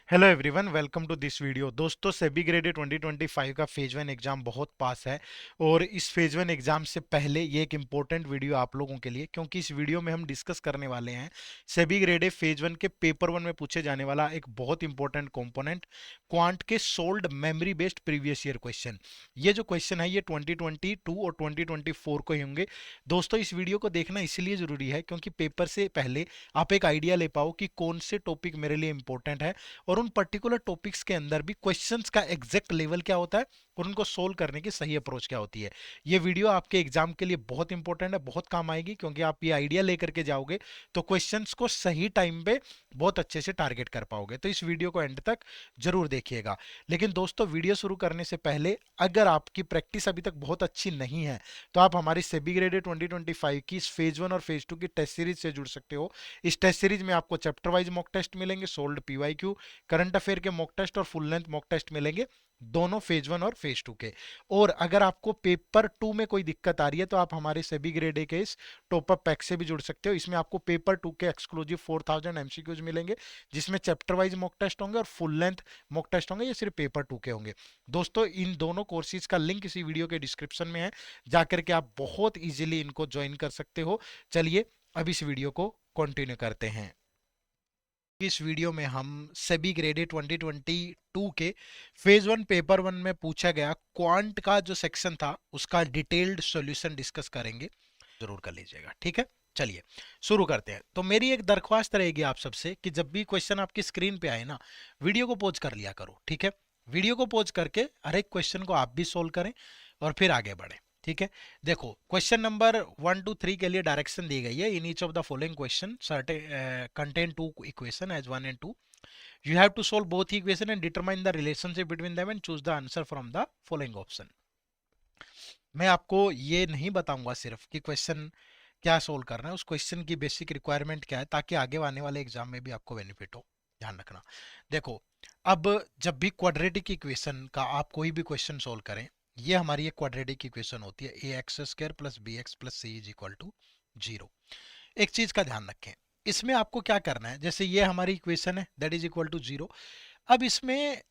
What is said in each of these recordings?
Hello everyone, welcome to this video. दोस्तों, SEBI graded 2025 का phase one exam बहुत पास है और इस फेज वन एग्जाम से पहले ये एक इम्पोर्टेंट वीडियो आप लोगों के लिए, क्योंकि इस वीडियो में हम डिस्कस करने वाले हैं सेबी ग्रेडेड फेज वन के पेपर वन में पूछे जाने वाला एक बहुत इंपॉर्टेंट कंपोनेंट, क्वांट के sold memory based previous year question. ये जो क्वेश्चन है ये 2022 और 2024 को ही होंगे। दोस्तों, इस वीडियो को देखना इसलिए जरूरी है क्योंकि पेपर से पहले आप एक आइडिया ले पाओ कि कौन से टॉपिक मेरे लिए इंपॉर्टेंट है और उन पर्टिकुलर टॉपिक्स के अंदर भी क्वेश्चंस का एग्जैक्ट लेवल क्या होता है और उनको सोल्व करने की सही अप्रोच क्या होती है। ये वीडियो आपके एग्जाम के लिए बहुत इंपॉर्टेंट है, बहुत काम आएगी, क्योंकि आप ये आइडिया लेकर के जाओगे तो क्वेश्चंस को सही टाइम पे बहुत अच्छे से टारगेट कर पाओगे। तो इस वीडियो को एंड तक जरूर देखिएगा। लेकिन दोस्तों, वीडियो शुरू करने से पहले अगर आपकी प्रैक्टिस अभी तक बहुत अच्छी नहीं है तो आप हमारी सेबी ग्रेडेड 2025 की इस फेज वन और फेज टू की टेस्ट सीरीज से जुड़ सकते हो। इस टेस्ट सीरीज में आपको चैप्टर वाइज मॉक टेस्ट मिलेंगे, सोल्ड पीवाईक्यू, करंट अफेयर के मॉक टेस्ट और फुल लेंथ मॉक टेस्ट मिलेंगे, दोनों फेज वन और फेज टू के। और अगर आपको पेपर टू में कोई दिक्कत आ रही है तो आप हमारे सेबी ग्रेड ए के इस टॉप अप पैक से भी जुड़ सकते हो। इसमें आपको पेपर टू के एक्सक्लूसिव 4000 एमसीक्यूज मिलेंगे, जिसमें चैप्टर वाइज मॉक टेस्ट होंगे और फुल लेंथ मॉक टेस्ट होंगे। ये सिर्फ पेपर टू के होंगे। दोस्तों, इन दोनों कोर्सेज का लिंक इसी वीडियो के डिस्क्रिप्शन में है, जाकर के आप बहुत इजीली इनको ज्वाइन कर सकते हो। चलिए अब इस वीडियो को कंटिन्यू करते हैं। इस वीडियो में हम सेबी ग्रेडेड 2022 के फेज वन पेपर वन में पूछा गया क्वांट का जो सेक्शन था उसका डिटेल्ड सॉल्यूशन डिस्कस करेंगे। जरूर कर लीजिएगा, ठीक है। चलिए शुरू करते हैं। तो मेरी एक दरख्वास्त रहेगी आप सबसे कि जब भी क्वेश्चन आपकी स्क्रीन पे आए ना, वीडियो को पॉज कर लिया करो, ठीक है। वीडियो को पॉज करके हर एक क्वेश्चन को आप भी सोल्व करें और फिर आगे बढ़ें, ठीक है। देखो, क्वेश्चन नंबर 1 2 3 के लिए डायरेक्शन दी गई है। In each of the following question contain two equation as 1 and 2. You have to solve both equation and determine the relationship between them and choose the answer from the following option. मैं आपको ये नहीं बताऊंगा सिर्फ कि question क्या solve करना है, उस क्वेश्चन की बेसिक रिक्वायरमेंट क्या है, ताकि आगे आने वाले एग्जाम में भी आपको बेनिफिट हो। ध्यान रखना। देखो, अब जब भी क्वाड्रेटिक इक्वेशन का आप कोई भी क्वेश्चन सोल्व करें, ये हमारी एक क्वाड्रेटिक इक्वेशन होती है, A X square plus B X plus C is equal to 0। एक चीज का ध्यान रखें, इसमें आपको क्या करना है, जैसे ये हमारी इक्वेशन है दैट इज इक्वल टू 0। अब इसमें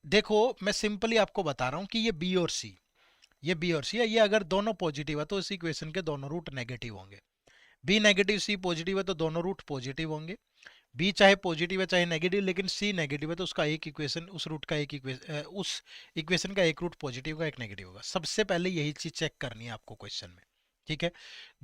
देखो, मैं सिंपली आपको बता रहा हूं कि ये बी और सी, ये बी और सी है, ये अगर दोनों पॉजिटिव है तो इस इक्वेशन के दोनों रूट नेगेटिव होंगे। बी नेगेटिव सी पॉजिटिव है तो दोनों रूट पॉजिटिव होंगे। बी चाहे पॉजिटिव है चाहे नेगेटिव, लेकिन सी नेगेटिव है तो उसका एक इक्वेशन, उस रूट का एक इक्वेशन, उस इक्वेशन का एक रूट पॉजिटिव का एक नेगेटिव होगा। सबसे पहले यही चीज चेक करनी है आपको क्वेश्चन में, ठीक है।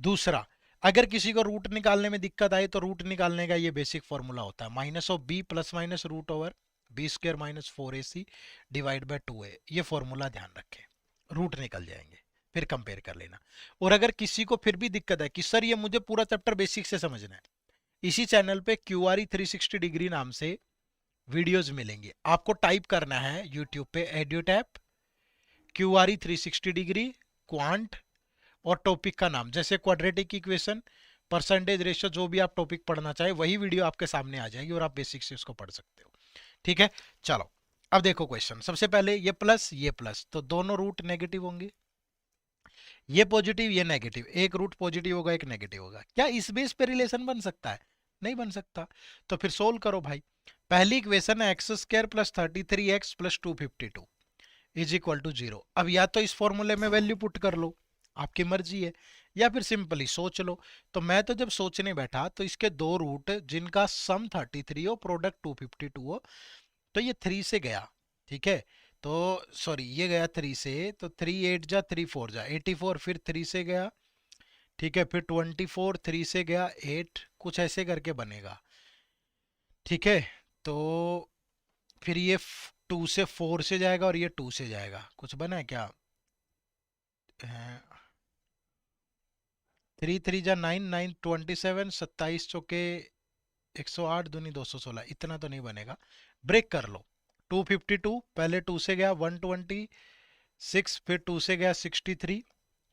दूसरा, अगर किसी को रूट निकालने में दिक्कत आए तो रूट निकालने का ये बेसिक फॉर्मूला होता है, minus of b plus minus root over b square minus 4ac divide by 2a। ये फॉर्मूला ध्यान रखें, रूट निकल जाएंगे, फिर कंपेयर कर लेना। और अगर किसी को फिर भी दिक्कत है कि सर ये मुझे पूरा चैप्टर बेसिक से समझना है, इसी चैनल पे क्यूआरई 360 डिग्री नाम से वीडियोस मिलेंगे। आपको टाइप करना है यूट्यूब पे एड्यूटैप क्यूआरई 360 डिग्री क्वांट और टॉपिक का नाम, जैसे क्वाड्रेटिक इक्वेशन, परसेंटेज रेशियो, जो भी आप टॉपिक पढ़ना चाहे वही वीडियो आपके सामने आ जाएगी और आप बेसिक से उसको पढ़ सकते हो, ठीक है। चलो अब देखो क्वेश्चन, सबसे पहले ये प्लस तो दोनों रूट नेगेटिव होंगे, ये पॉजिटिव ये नेगेटिव, एक रूट पॉजिटिव होगा एक नेगेटिव होगा। क्या इस बेस पे रिलेशन बन सकता है? नहीं बन सकता। तो फिर सोल्व करो भाई। पहली इक्वेशन है x square plus 33x plus 252 is equal to 0। अब या तो इस फॉर्मूले में वैल्यू पुट कर लो, आपकी मर्जी है, या फिर सिंपली सोच लो। तो मैं तो जब सोचने बैठा तो इसके दो रूट जिनका सम 33 हो प्रोडक्ट 252 हो, तो ये 3 से गया, ठीक है। तो सॉरी, ये गया 3 से, तो 3 8 जा 3 4 जा 84, फिर 3 से गया, ठीक है, फिर 24 3 से गया 8, कुछ ऐसे करके बनेगा, ठीक है। तो फिर ये 2 से 4 से जाएगा और ये 2 से जाएगा, कुछ बना है क्या? 3 3 जा 9 9 27, 27 चौके 108 दूनी 216, इतना तो नहीं बनेगा, ब्रेक कर लो। 252 पहले 2 से गया 126, फिर 2 से गया 63,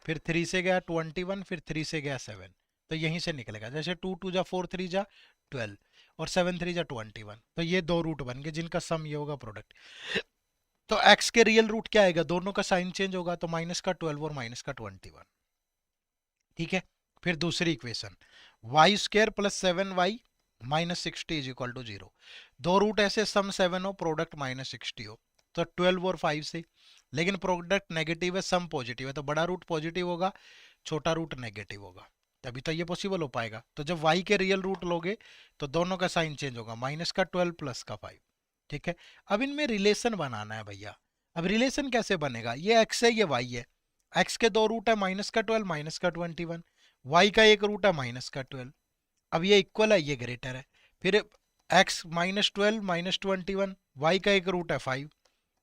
फिर 3 से गया 21, फिर 3 से गया 7। तो यहीं से निकलेगा, जैसे 2 2 जा 4 3 जा 12 और 7 3 जा 21। तो ये दो रूट बन गए जिनका सम ये होगा प्रोडक्ट। तो x के रियल रूट क्या आएगा, दोनों का साइन चेंज होगा, तो माइनस का 12 और माइनस का 21, ठीक है। फिर दूसरी equation y square plus 7y -60 is equal to 0। दो रूट ऐसे सम 7 हो, प्रोडक्ट -60 हो, तो 12 और 5 से। लेकिन प्रोडक्ट नेगेटिव है, सम पॉजिटिव है, तो बड़ा रूट पॉजिटिव होगा, छोटा रूट नेगेटिव होगा, तभी तो ये पॉसिबल हो पाएगा। तो जब y के रियल रूट लोगे तो दोनों का साइन चेंज होगा, माइनस का 12 प्लस का 5। ठीक है, अब इनमें रिलेशन बनाना है भैया। अब रिलेशन कैसे बनेगा, ये x है ये y है, x के दो रूट है, माइनस का 12 माइनस का 21, y का एक रूट है माइनस का 12। अब ये इक्वल है, ये ग्रेटर है, फिर x -12 -21, y का एक रूट है 5,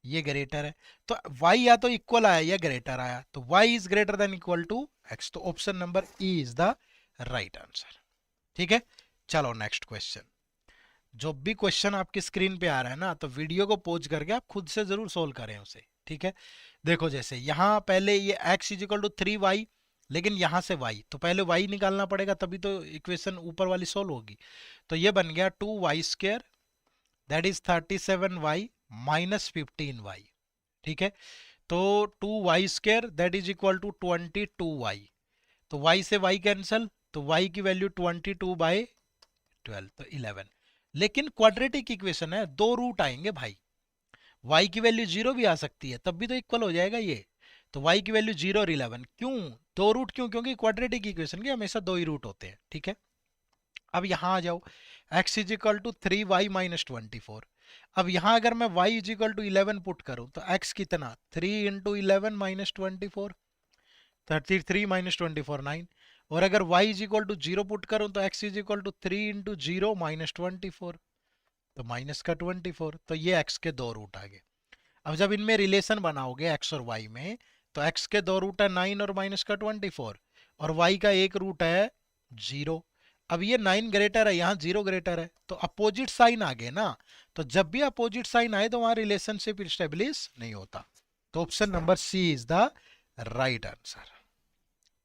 ये ग्रेटर है, तो y या तो इक्वल आया या ग्रेटर आया, तो y is greater than equal to x, तो option number E is the right answer. ठीक है, चलो नेक्स्ट क्वेश्चन। जो भी क्वेश्चन आपकी स्क्रीन पे आ रहा है ना, तो वीडियो को पॉज करके आप खुद से जरूर सोल्व करें उसे। ठीक है, देखो जैसे यहाँ पहले ये x is equal to 3y, लेकिन यहाँ से y, तो पहले y निकालना पड़ेगा, तभी तो इक्वेशन ऊपर वाली सोल्व होगी। तो ये बन गया 2y² that is 37y minus 15y। ठीक है, तो 2y² that is equal to 22y, तो y से y कैंसल, तो y की वैल्यू 22/12, तो 11। लेकिन क्वाड्रेटिक इक्वेशन है, दो रूट आएंगे भाई, y की वैल्यू 0 भी आ सकती है, तब भी तो इक्वल हो जाएगा ये। तो y की वैल्यू 0 और 11, क्यों दो रूट, क्यों, क्योंकि क्वाड्रेटिक इक्वेशन के हमेशा दो ही रूट होते हैं। ठीक है, अब यहां आ जाओ, x is equal to 3y minus 24। अब यहां अगर मैं y is equal to 11 put करूं, तो x कितना, 3 इंटू 11 माइनस 24, 33 माइनस 24 9। और अगर y इज इक्वल टू 0 पुट करूं, तो x is equal to 3 into 0 minus 24, तो माइनस का 24, तो ये x के दो रूट आ गए। अब जब इनमें रिलेशन बनाओगे x और y में, तो x के दो रूट है 9 और माइनस का 24, और y का एक रूट है 0। अब ये 9 ग्रेटर है, यहाँ 0 ग्रेटर है, तो अपोजिट साइन आ गए ना, तो जब भी अपोजिट साइन आए तो वहां रिलेशनशिप स्टेब्लिश नहीं होता। तो option number C is the right answer.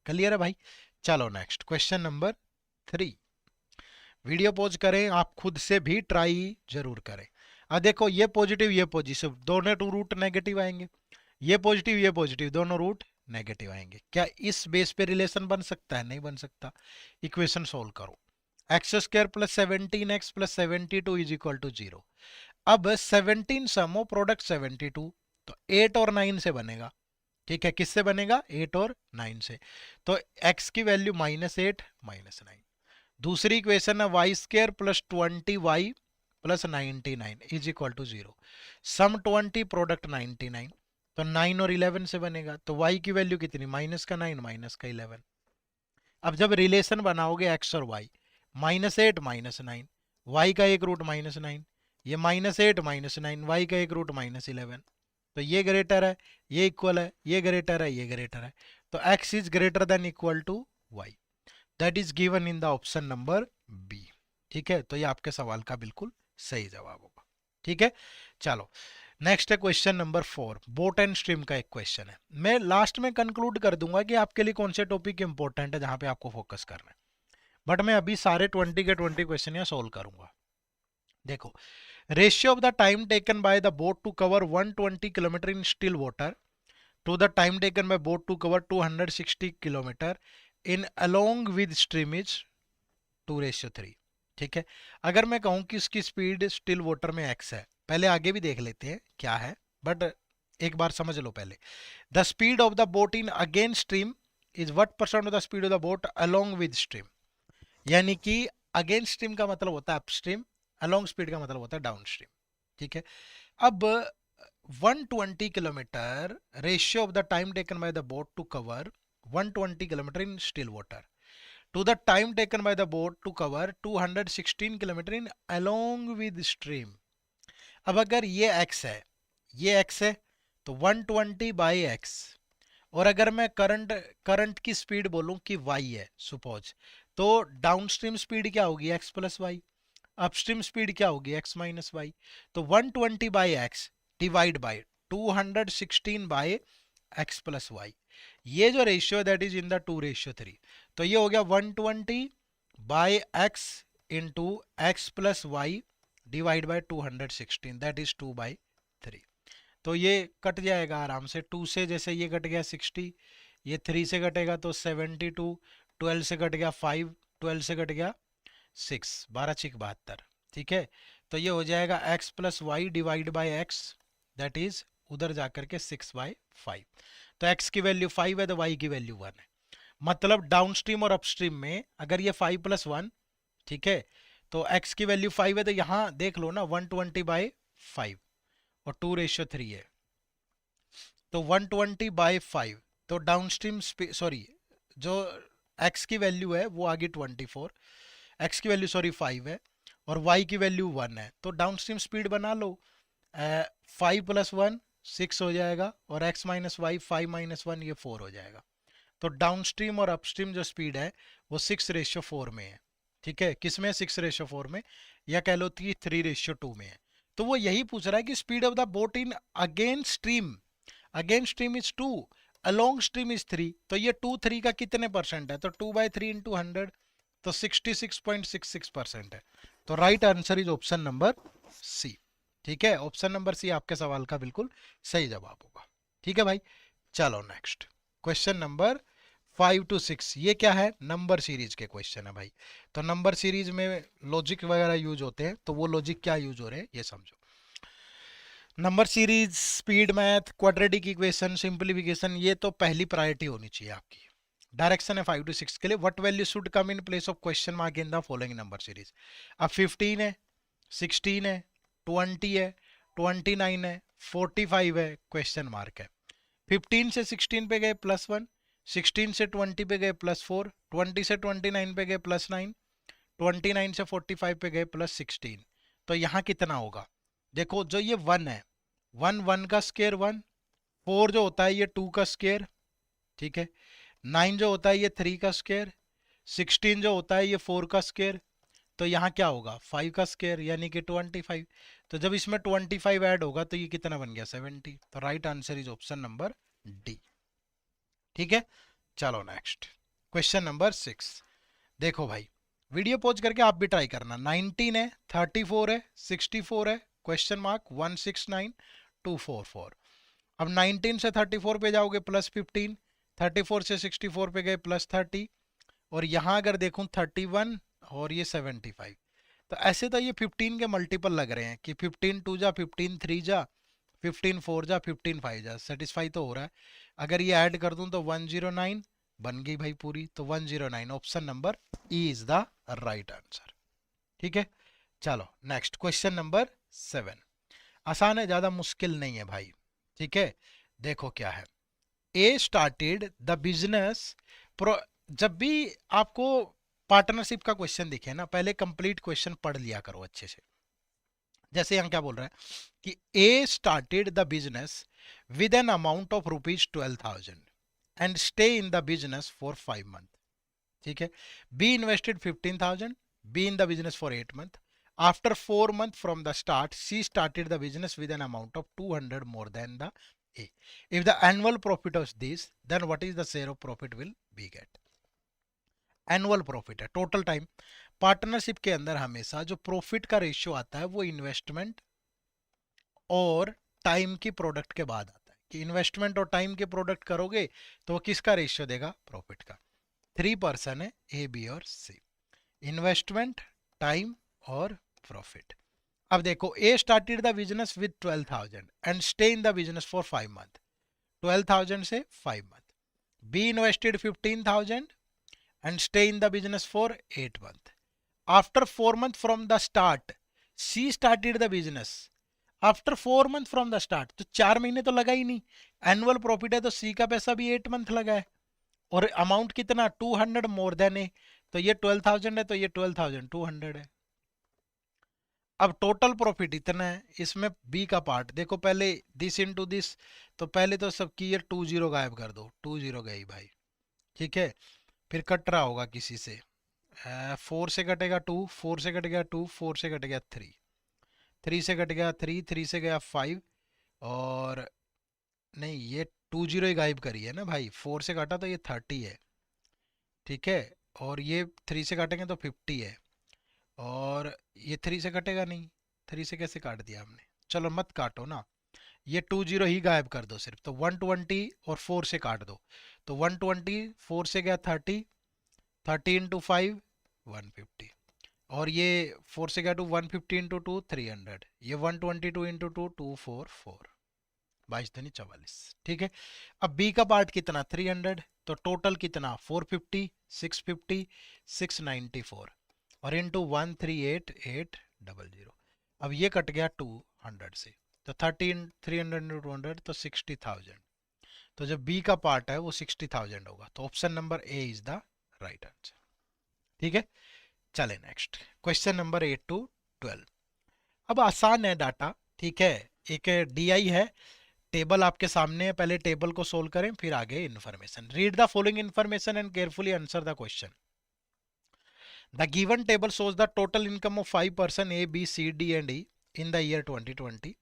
Clear है भाई, चलो next question number 3। Video pause करें, आप खुद से भी ट्राई जरूर करें। अब देखो ये पॉजिटिव ये पॉजिटिव, दोनों टू रूट नेगेटिव आएंगे, ये पॉजिटिव दोनों रूट नेगेटिव आएंगे। क्या इस बेस पे रिलेशन बन सकता है, नहीं बन सकता। इक्वेशन सोल्व करो, x² plus 17x plus 72 is equal to 0। अब 17 सम हो, प्रोडक्ट 72, तो 8 और 9 से बनेगा। ठीक है, किससे बनेगा, 8 और 9 से, तो x की वैल्यू -8 -9। दूसरी इक्वेशन है y² plus 20y plus 99 is equal to 0। Sum 20 product 99, तो 9 और 11 से बनेगा, तो y की वैल्यू कितनी, माइनस का 9 माइनस का 11। अब जब रिलेशन बनाओगे x और y, -8 -9, y का एक रूट -9, ये -8 -9, y का एक रूट -11, तो ये ग्रेटर है, ये इक्वल है, ये ग्रेटर है, ये ग्रेटर है, तो x is greater than equal to y, that is given in the option number B. ठीक है, तो ये आपके सवाल का बिल्कुल सही जवाब होगा। ठीक है, चलो नेक्स्ट है question number 4, boat and stream का एक क्वेश्चन है। मैं लास्ट में कंक्लूड कर दूंगा कि आपके लिए कौन से टॉपिक इंपॉर्टेंट है जहां पे आपको फोकस करना है, बट मैं अभी सारे 20 के 20 क्वेश्चन यहाँ सोल्व करूंगा। देखो, ratio of the time taken by the boat to cover 120 kilometre in still water to the time taken by boat to cover 260 kilometre in along with stream is 2:3। ठीक है, अगर मैं कहूं कि इसकी स्पीड स्टिल वाटर में x है, पहले आगे भी देख लेते हैं क्या है, बट एक बार समझ लो पहले। The speed of the boat in against stream is what percent of the speed of the boat along with stream, यानी कि अगेंस्ट स्ट्रीम का मतलब होता है अपस्ट्रीम, अलोंग स्पीड का मतलब होता है डाउन स्ट्रीम। ठीक है, अब 120 kilometre ratio of the time taken by the boat to cover 120 kilometre in still water to the time taken by the boat to cover 216 kilometre in along with stream। अब अगर ये x है, ये x है, तो 120 by x, और अगर मैं करंट की स्पीड बोलूं कि y है सपोज, तो डाउनस्ट्रीम स्पीड क्या होगी, x plus y, upstream speed क्या होगी, x माइनस वाई। तो 120 by x divide by 216 by x plus y, ये जो ratio that is in the 2:3, तो ये हो गया 120 by x into x plus y divide by 216 that is 2/3। तो ये कट जाएगा आराम से, 2 से जैसे ये कट गया 60, ये 3 से कटेगा तो 72, 12 से कट गया 5, 12 से कट गया 6, 12×6 = 72, ठीक है। तो ये हो जाएगा x plus y divide by x, that is उधर जाकर के 6/5। तो x की वैल्यू 5 है तो y की वैल्यू 1 है। मतलब डाउनस्ट्रीम और अपस्ट्रीम में अगर ये 5+1, ठीक है, तो x की वैल्यू 5 है तो यहाँ देख लो ना 120/5 और 2:3 है, तो 120/5, तो डाउनस्ट्रीम सॉरी जो x की वैल्यू है वो आ गई 24, x की वैल्यू सॉरी 5 है और y की वैल्यू 1 है, तो डाउनस्ट्रीम स्पीड बना लो, 5+1 6 हो जाएगा और x माइनस वाई 5-1 ये 4 हो जाएगा। तो डाउनस्ट्रीम और अपस्ट्रीम जो स्पीड है वो 6:4 में है, ठीक है। किसमें 6:4 में, या कह लो कि 3:2 में है। तो वो यही पूछ रहा है कि speed of the boat in against stream is 2, along stream is 3, तो ये 2 3 का कितने परसेंट है, तो 2/3 इंटू 100, तो 66.66% है। तो right answer is option number C, ठीक है। ऑप्शन नंबर सी आपके सवाल का बिल्कुल सही जवाब होगा, ठीक है भाई। चलो नेक्स्ट क्वेश्चन नंबर 5 to 6, ये क्या है, नंबर सीरीज के क्वेश्चन है भाई। तो नंबर सीरीज में लॉजिक वगैरह यूज होते हैं, तो वो लॉजिक क्या यूज हो रहे हैं ये समझो। Number series, speed math, quadratic equation, simplification, ये तो पहली प्रायोरिटी होनी चाहिए आपकी। डायरेक्शन है 5 to 6 के लिए, what value should come in place of question mark in the following number series. अब 15 है, 16 है, 20 है, 29 है, 45 है, क्वेश्चन मार्क है। 15 से 16 पे गए +1, 16 से 20 पे गए +4, 20 से 29 पे गए +9, 29 से 45 पे गए +16, तो यहाँ कितना होगा। देखो जो ये 1 है, 1 1 का स्क्वायर 1, 4 जो होता है ये 2 का स्क्वायर, ठीक है, 9 जो होता है ये 3 का स्क्वायर, 16 जो होता है ये 4 का स्क्वायर, तो यहाँ क्या होगा 5 का स्क्वायर यानी कि 25। तो जब इसमें 25 ऐड होगा तो ये कितना बन गया 70। तो right answer is option number D, ठीक है। चलो नेक्स्ट क्वेश्चन नंबर 6, देखो भाई वीडियो पॉज करके आप भी ट्राई करना। 19 है, 34 है, 64 है, क्वेश्चन मार्क 169 244। अब 19 से 34 पे जाओगे +15, 34 से 64 पे गए +30, और यहाँ अगर देखूं 31 और ये 75, तो ऐसे तो ये 15 के मल्टीपल लग रहे हैं कि 15 2 जा, 15 3 जा, 15 4 जा, 15 5 जा, सेटिस्फाई तो हो रहा है। अगर ये ऐड कर दूं तो 109 बन गई भाई पूरी, तो 109 option number E is the right answer, ठीक है। चलो नेक्स्ट क्वेश्चन नंबर 7, आसान है, ज्यादा मुश्किल नहीं है भाई, ठीक है। देखो क्या है, ए स्टार्टेड द बिजनेस, जब भी आपको पार्टनरशिप का क्वेश्चन दिखे ना, पहले कंप्लीट क्वेश्चन पढ़ लिया करो अच्छे से। जैसे यहाँ क्या बोल रहा है कि A started the business with an amount of ₹12,000 and stay in the business for 5 month, ठीक है। B invested 15,000, B in the business for 8 month, after 4 months from the start she started the business with an amount of 200 more than the A. If the annual profit of this, then what is the share of profit will be get? Annual profit है, total time. Partnership के अंदर हमेशा जो profit का ratio आता है वो investment और टाइम की प्रोडक्ट के बाद आता है, कि इन्वेस्टमेंट और टाइम के प्रोडक्ट करोगे तो वो किसका रेशियो देगा, प्रॉफिट का। 3 पर्सन है ए बी और सी, इन्वेस्टमेंट, टाइम और प्रॉफिट। अब देखो A started the business with 12,000 and stay in the business for 5 month, 12,000 से 5 month. B invested 15,000 and stay in the business for 8 months. After 4 months from the start, she started the business. After 4 months from the start, तो 4 महीने तो लगा ही नहीं, annual profit है तो सी का पैसा भी 8 मंथ लगा है, और अमाउंट कितना 200 मोर देन ए, तो ये 12,000 है तो ये 12,200 है। अब टोटल प्रॉफिट इतना है, इसमें बी का पार्ट देखो, पहले दिस इनटू दिस, तो पहले तो सबकी ये 20 गायब कर दो, 20 गई भाई, ठीक है। फिर कट रहा होगा किसी से, 4 से कटेगा 2, 4 से कट गया 2, 4 से कट गया 3, 3 से कट गया 3, 3 से गया 5, और नहीं ये 20 ही गायब करी है ना भाई, 4 से काटा तो ये 30 है, ठीक है, और ये 3 से काटेंगे तो 50 है, और ये 3 से कटेगा नहीं, 3 से कैसे काट दिया हमने, चलो मत काटो ना, ये 20 ही गायब कर दो सिर्फ, तो 120 और 4 से काट दो, तो 120 4 से गया 30, 30 इंटू 5 150, और ये 4 से गया टू 150 इंटू टू 300, ये 122 इंटू टू 244, 22×2 = 44। ठीक है। अब बी का पार्ट कितना 300, तो टोटल कितना 450, 650, 694 और इंटू 138800। अब ये कट गया 200 से, तो 300 इंटू 200 तो 60,000। तो जब बी का पार्ट है वो 60,000 होगा, तो option number A is the right answer. ठीक है। चले नेक्स्ट क्वेश्चन नंबर 8 to 12। अब आसान है डाटा, ठीक है। एक डीआई है, टेबल आपके सामने है, पहले टेबल को सोल्व करें फिर आगे information. Read the following information and carefully answer the question. The given table shows the total income of 5 person A, B, C, D and E in the year 2020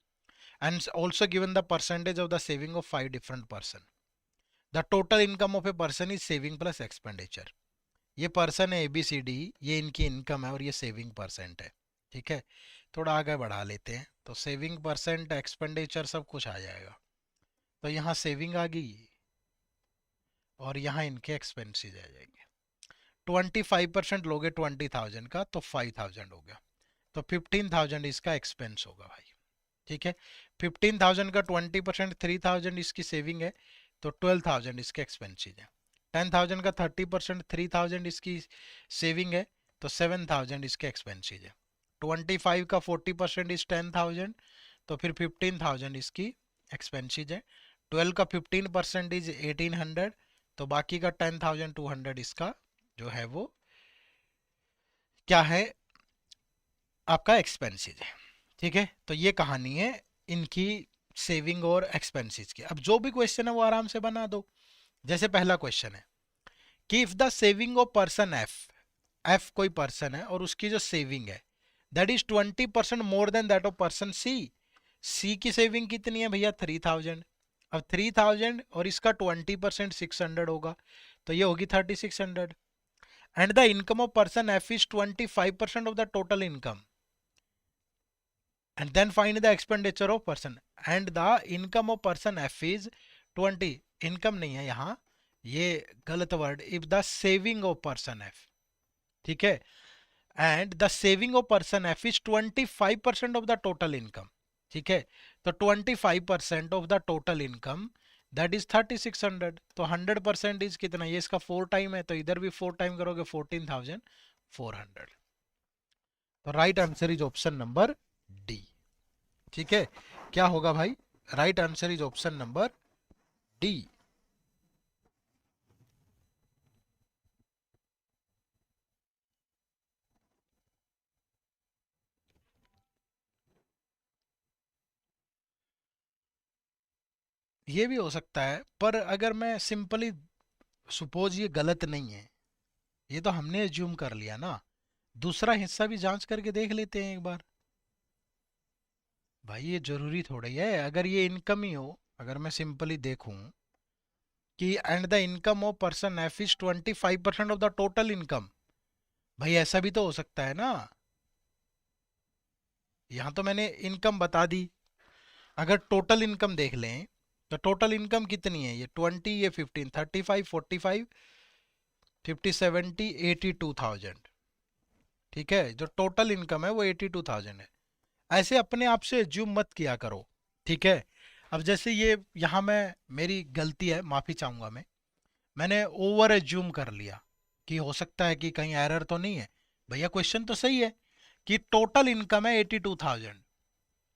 and also given the percentage of the saving of 5 different person. The total income of a person is saving plus expenditure. ये person है A B C D, ये इनकी income है और ये saving percent है। ठीक है। थोड़ा आगे बढ़ा लेते हैं, तो सेविंग परसेंट एक्सपेंडिचर सब कुछ आ जाएगा। तो यहाँ सेविंग आ गई और यहाँ इनके एक्सपेंसेस आ जाएंगे। 25% लोगे 20,000 का तो 5,000 हो गया, तो 15,000 इसका एक्सपेंस होगा भाई। ठीक है। 15,000 का 20% 3,000 इसकी सेविंग है, तो 12,000 इसके एक्सपेंसेस है। 10,000 का 30% 3,000 इसकी सेविंग है, तो 7,000 इसके एक्सपेंसेस है। 25 का 40% इस 10,000, तो फिर 15,000 इसकी एक्सपेंसेस है। 12 का 15% इज 1,800, तो बाकी का 10,200 इसका जो है वो क्या है आपका एक्सपेंसेस है। ठीक है। तो ये कहानी है इनकी सेविंग और एक्सपेंसेस की। अब जो भी क्वेश्चन है वो आराम से बना दो। जैसे पहला क्वेश्चन है कि if the saving of person F, F कोई पर्सन है और उसकी जो सेविंग है that is 20% more than that of person C. C की सेविंग कितनी है भैया 3,000। अब 3,000 और इसका 20% 600 होगा, तो ये होगी 3,600। And the income of person F is 25% of the total income and then find the expenditure of person and the income of person F is 20। Income नहीं है यहाँ, ये गलत word, if the saving of person F, ठीक है, and the saving of person F is 25% of the total income। ठीक है। तो 25% of the total income that is 3,600, तो 100% इज कितना, ये इसका 4 टाइम है, तो इधर भी 4 टाइम करोगे 14,400। तो right answer is option number D. ठीक है। क्या होगा भाई, right answer is option number D. ये भी हो सकता है, पर अगर मैं सिंपली सुपोज ये गलत नहीं है, ये तो हमने एज्यूम कर लिया ना, दूसरा हिस्सा भी जांच करके देख लेते हैं एक बार। भाई ये जरूरी थोड़ा ही है, अगर ये इनकम ही हो, अगर मैं सिंपली देखूं कि and the income of person F is 25% of the total income, भाई ऐसा भी तो हो सकता है ना। यहां तो मैंने इनकम बता दी, अगर टोटल इनकम देख लें तो टोटल इनकम कितनी है, ये 20, ये 15, 35, 45, 50, 70, 82,000। ठीक है। जो टोटल इनकम है वो 82,000 है। ऐसे अपने आप से एज्यूम मत किया करो। ठीक है। अब जैसे ये यहाँ मैं, मेरी गलती है, माफी चाहूंगा मैंने ओवर एज्यूम कर लिया कि हो सकता है कि कहीं एरर तो नहीं है। भैया क्वेश्चन तो सही है कि टोटल इनकम है 82,000।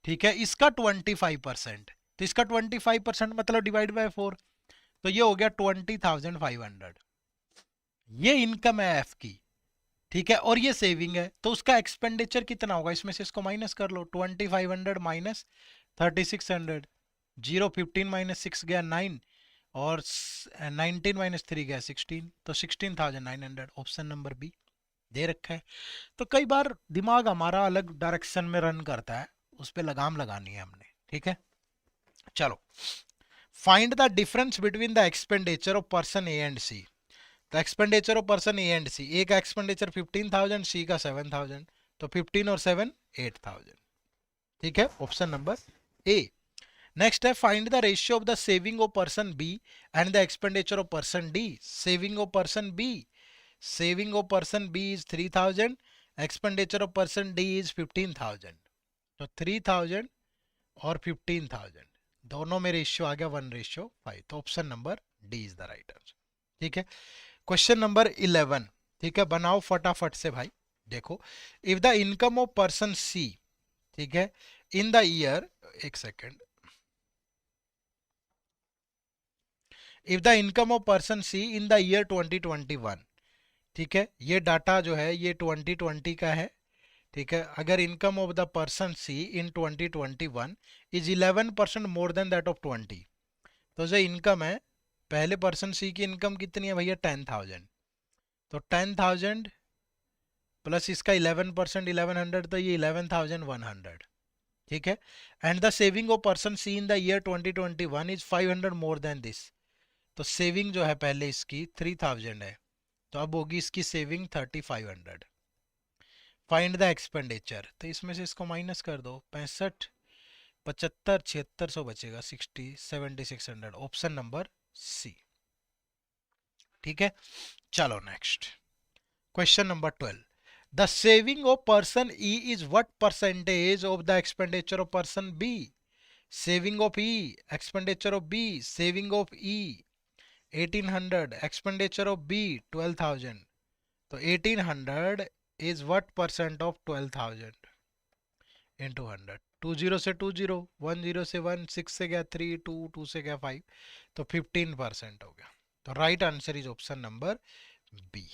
ठीक है। इसका 25%, तो इसका 25% मतलब डिवाइड बाय 4, तो ये हो गया 20,500। ये इनकम है एफ की। ठीक है। और ये सेविंग है, तो उसका एक्सपेंडिचर कितना होगा, इसमें से इसको माइनस कर लो, 2,500 माइनस 3,600, 0, 15 माइनस 6 गया 9 और 19 माइनस 3 गया 16, तो 16,900 ऑप्शन नंबर बी दे रखा है। तो कई बार दिमाग हमारा अलग डायरेक्शन में रन करता है, उस पर लगाम लगानी है हमने। ठीक है। चलो, find the difference between the expenditure of person A and C. तो expenditure of person A and C, A का एक्सपेंडिचर 15,000, सी का 7,000, तो 15 और 7 8,000। ठीक है। Option number A. नेक्स्ट है find the ratio of the saving of person B and the expenditure of person D. Saving of person B, saving of person B is 3,000 expenditure of person D is 15,000, तो 3,000 और 15,000 दोनों में ratio आ गया 1:5, तो option number D is the right answer. ठीक है, question number 11। ठीक है, बनाओ फटाफट से भाई। देखो, if the income of person C, ठीक है, इन द ईयर, एक second, if the income of person C in the year 2021, ठीक है, ये डाटा जो है ये 2020 का है। ठीक है, अगर income of the person C in 2021 is 11% more than that of 20, तो जो इनकम है, पहले पर्सन सी की इनकम कितनी है भैया 10,000, तो 10,000 प्लस इसका 11% 1100, तो ये 11,100। ठीक है, and the saving of person C in the year 2021 is 500 more than this, तो सेविंग जो है पहले इसकी 3,000 है, तो अब होगी इसकी सेविंग 3,500। फाइंड द एक्सपेंडिचर, तो इसमें से इसको माइनस कर दो, 65, 75, 7600 बचेगा, 60, 7600, ऑप्शन नंबर सी। ठीक है, चलो next, question number 12। The saving of person E is what percentage of the expenditure of person B? Saving of E, expenditure of B, saving of E 1800, expenditure of B 12,000, तो 1800 is what percent of 12,000 into 100, 20 से 20, 10 से 1, 6 से गया 3, 2 से गया 5, तो 15% हो गया, तो right answer is option number B.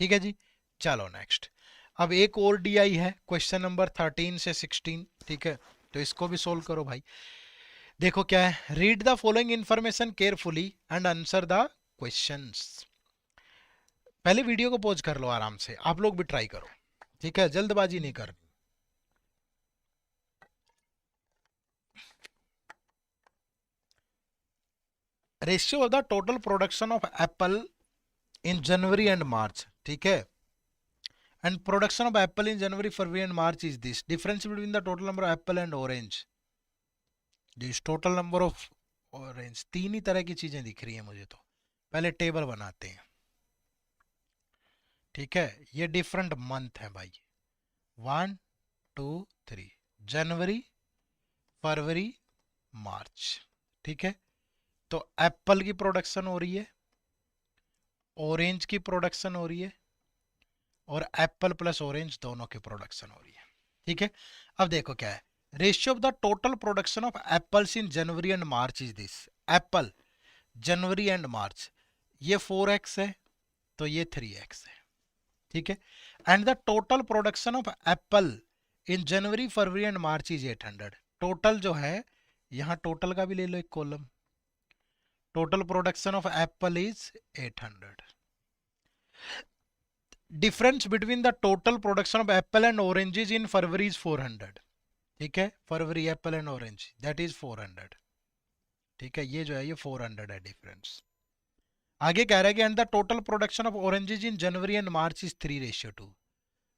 ठीक है जी, चलो नेक्स्ट। अब एक और डीआई है, क्वेश्चन नंबर 13 से 16। ठीक है, तो इसको भी सोल्व करो भाई। देखो क्या है, read the following information carefully and answer the questions. पहले वीडियो को पॉज कर लो आराम से, आप लोग भी ट्राई करो। ठीक है, जल्दबाजी नहीं करनी। Ratio of the total production of apple in January and March, ठीक है, and production of apple in January, February and March is this. Difference between the total number of apple and orange, this total number of orange, तीन ही तरह की चीजें दिख रही है मुझे, तो पहले टेबल बनाते हैं। ठीक है, ये डिफरेंट मंथ है भाई, 1 2 3, जनवरी, फरवरी, मार्च। ठीक है, तो एप्पल की प्रोडक्शन हो रही है, ऑरेंज की प्रोडक्शन हो रही है, और एप्पल प्लस ऑरेंज दोनों की प्रोडक्शन हो रही है। ठीक है, अब देखो क्या है, ratio of the total production of apples in January and March is this. Apple January and March, ये 4x है, तो ये 3x है। ठीक है, and the total production of apple in January, February and March is 800। Total जो है, यहां टोटल का भी ले लो एक column, total production of apple is 800। Difference between the total production of apple and oranges in February is 400। ठीक है, February apple and orange that is 400। ठीक है, ये जो है ये 400 है डिफरेंस। आगे कह रहा है कि and the total production of oranges in January and March is 3:2।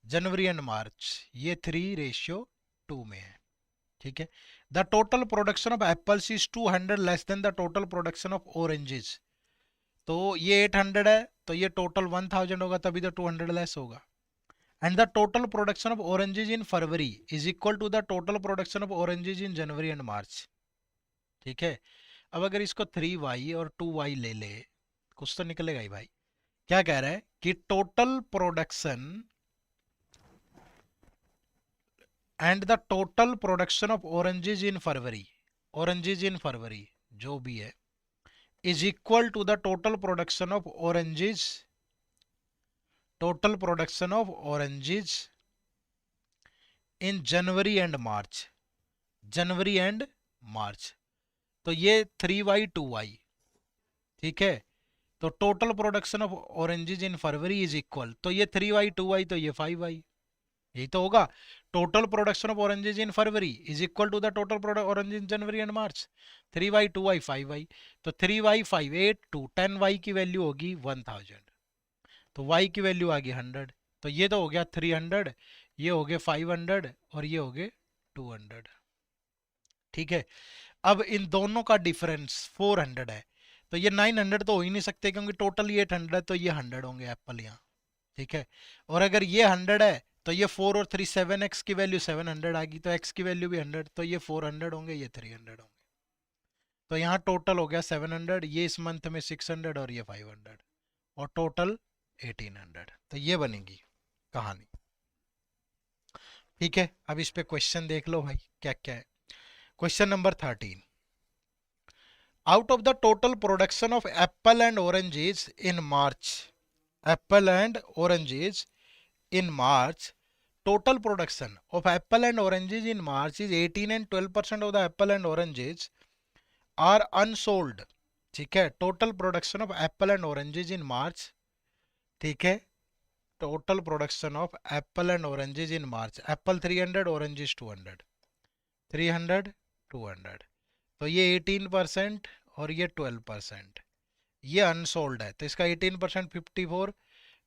January and March ये 3:2 में है। ठीक है, the total production of apples is 200 less than the total production of oranges, तो ये 800 है, तो ये टोटल 1000 होगा, तभी तो 200 लेस होगा। And the total production of oranges in February is equal to the total production of oranges in January and March. ठीक है, अब अगर इसको 3y और 2y ले ले, कुछ तो निकलेगा ही भाई। क्या कह रहा है कि total production and the total production of oranges in February, oranges in February जो भी है, is equal to the total production of oranges, total production of oranges in January and March, January and March, तो ये 3y 2y। ठीक है, तो total production of oranges in February is equal, तो ये 3y 2y, तो ये 5y, यही तो होगा। Total production of oranges in February is equal to the total product orange in January and March, 3y 2y 5y, तो 3y 5 8 2 10y की value होगी 1000, तो y की वैल्यू आ गई 100, तो ये तो हो गया 300, ये हो गए 500 और ये हो गए 200। ठीक है, अब इन दोनों का डिफरेंस 400 है, तो ये 900 तो हो ही नहीं सकते, क्योंकि टोटल ये 800 है, तो ये 100 होंगे एप्पल यहाँ। ठीक है, और अगर ये 100 है, तो तो ये 4 और 3 7x की वैल्यू 700 आ गई, तो x की वैल्यू भी 100, तो ये 400 होंगे, ये 300 होंगे। तो यहाँ टोटल हो गया 700, ये इस मंथ में 600 और ये 500, और टोटल 1800। तो ये बनेगी कहानी। ठीक है, अब इस पे क्वेश्चन देख लो भाई क्या क्या है। Question number 13, out of the total production of apple and oranges in March, Apple and oranges in March, total production of apple and oranges in March is 18 and 12% of the apple and oranges are unsold। ठीक है, total production of apple and oranges in March, ठीक है, total production of apple and oranges in March, apple 300, oranges 200, 300 200, तो ये 18% और ये 12%, ये unsold है, तो इसका 18% 54,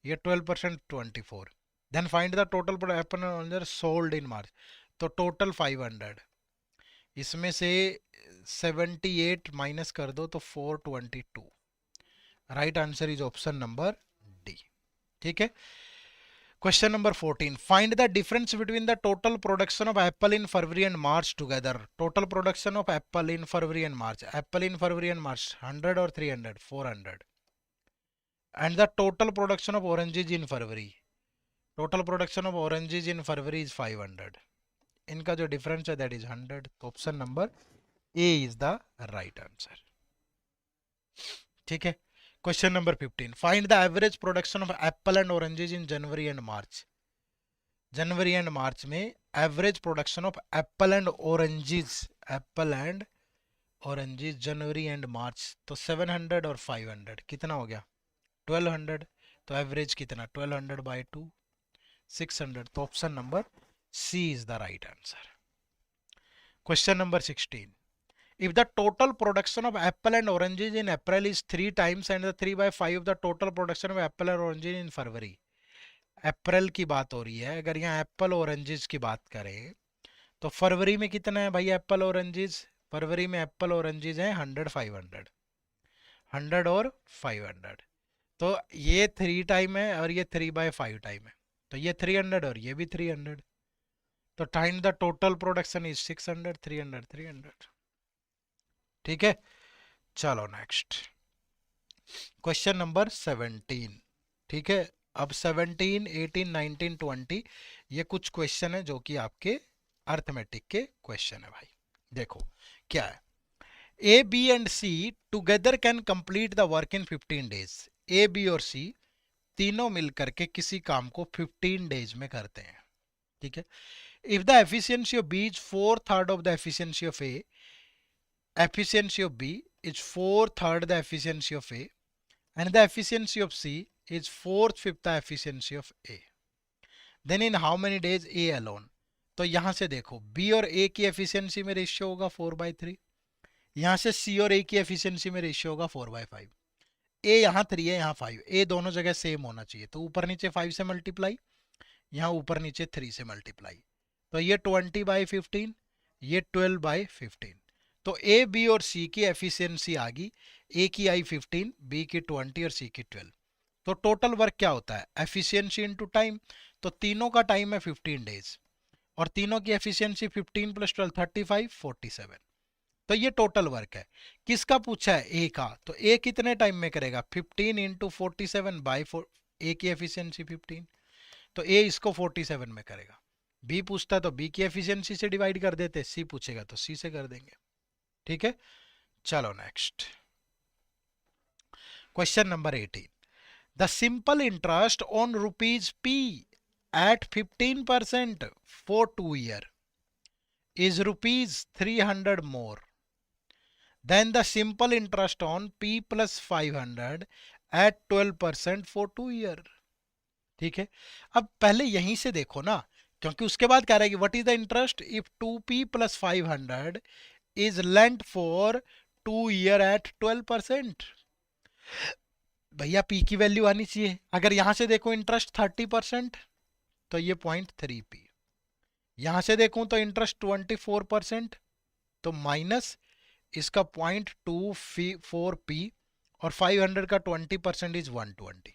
ये 12% 24। Then find the total apple and orange sold in March, तो टोटल 500, इसमें से 78 माइनस कर दो तो 422। Right answer is option number D. ठीक है, question number 14, find the difference between the total production of apple in February and March together. Total production of apple in February and March, apple in February and March 100 और 300, 400, and the total production of oranges in February, total production of oranges in February is 500, इनका जो difference है that is 100। तो option number A is the right answer. ठीक है, question number 15, find the average production of apple and oranges in January and March. जनवरी and मार्च में average production of apple and oranges, apple and oranges January and March, तो 700 और 500 कितना हो गया 1200, तो एवरेज कितना 1200 बाई 2 600, तो option number C is the right answer. Question number 16, if the total production of apple and oranges in April is 3 times and the 3/5 of the total production of apple and oranges in February, अप्रैल की बात हो रही है, अगर यहाँ Apple oranges की बात करें तो फरवरी में कितना है भाई एप्पल ऑरेंजेस, फरवरी में एप्पल ऑरेंजेस हैं 100 500, 100 और 500, तो ये 3 टाइम है और ये 3/5 टाइम है, तो ये 300 और ये भी 300, तो time the total production is 600, 300 300। ठीक है, चलो नेक्स्ट क्वेश्चन नंबर 17। ठीक है, अब 17 18 19 20 ये कुछ क्वेश्चन है जो कि आपके अर्थमेटिक के क्वेश्चन है भाई। देखो क्या है, A B and C together can complete the work in 15 days. A B और सी तीनों मिलकर के किसी काम को 15 डेज में करते हैं। ठीक है, if the efficiency of B is 4/3 of the efficiency of A, efficiency of B is 4/3 the efficiency of A, and the efficiency of C is 4/5 the efficiency of A, then in how many days A alone। तो यहां से देखो B और A की efficiency में ratio होगा 4/3, यहां से C और A की एफिशिएंसी में रेशियो होगा 4/5। A यहाँ 3 है यहाँ 5, A दोनों जगह सेम होना चाहिए, तो ऊपर नीचे 5 से मल्टीप्लाई, यहाँ ऊपर नीचे 3 से मल्टीप्लाई, तो ये 20/15, ये 12/15, तो ए बी और सी की एफिशिएंसी आ गई, ए की आई 15, बी की 20 और सी की 12। तो टोटल वर्क क्या होता है एफिशिएंसी इनटू टाइम, तो तीनों का टाइम है 15 डेज और तीनों की एफिशिएंसी 15 + 12 35 47, तो ये टोटल वर्क है। किसका पूछा है ए का, तो ए कितने टाइम में करेगा 15 × 47/4, ए की एफिशिएंसी 15, तो ए इसको 47 में करेगा। बी पूछता तो बी की एफिशिएंसी से डिवाइड कर देते, सी पूछेगा तो सी से कर देंगे। ठीक है, चलो next question number 18, the simple interest on rupees P at 15% for 2 years is rupees 300 more than the simple interest on P plus 500 at 12% for 2 years। ठीक है, अब पहले यहीं से देखो ना, क्योंकि उसके बाद कह रहा है कि what is the interest if 2P + 500 is lent for 2 year at 12%। भैया पी की वैल्यू आनी चाहिए, अगर यहां से देखो इंटरेस्ट 30% तो ये 0.3p, यहां से देखूं तो इंटरेस्ट 24% तो माइनस इसका 0.24p और 500 का 20% is 120,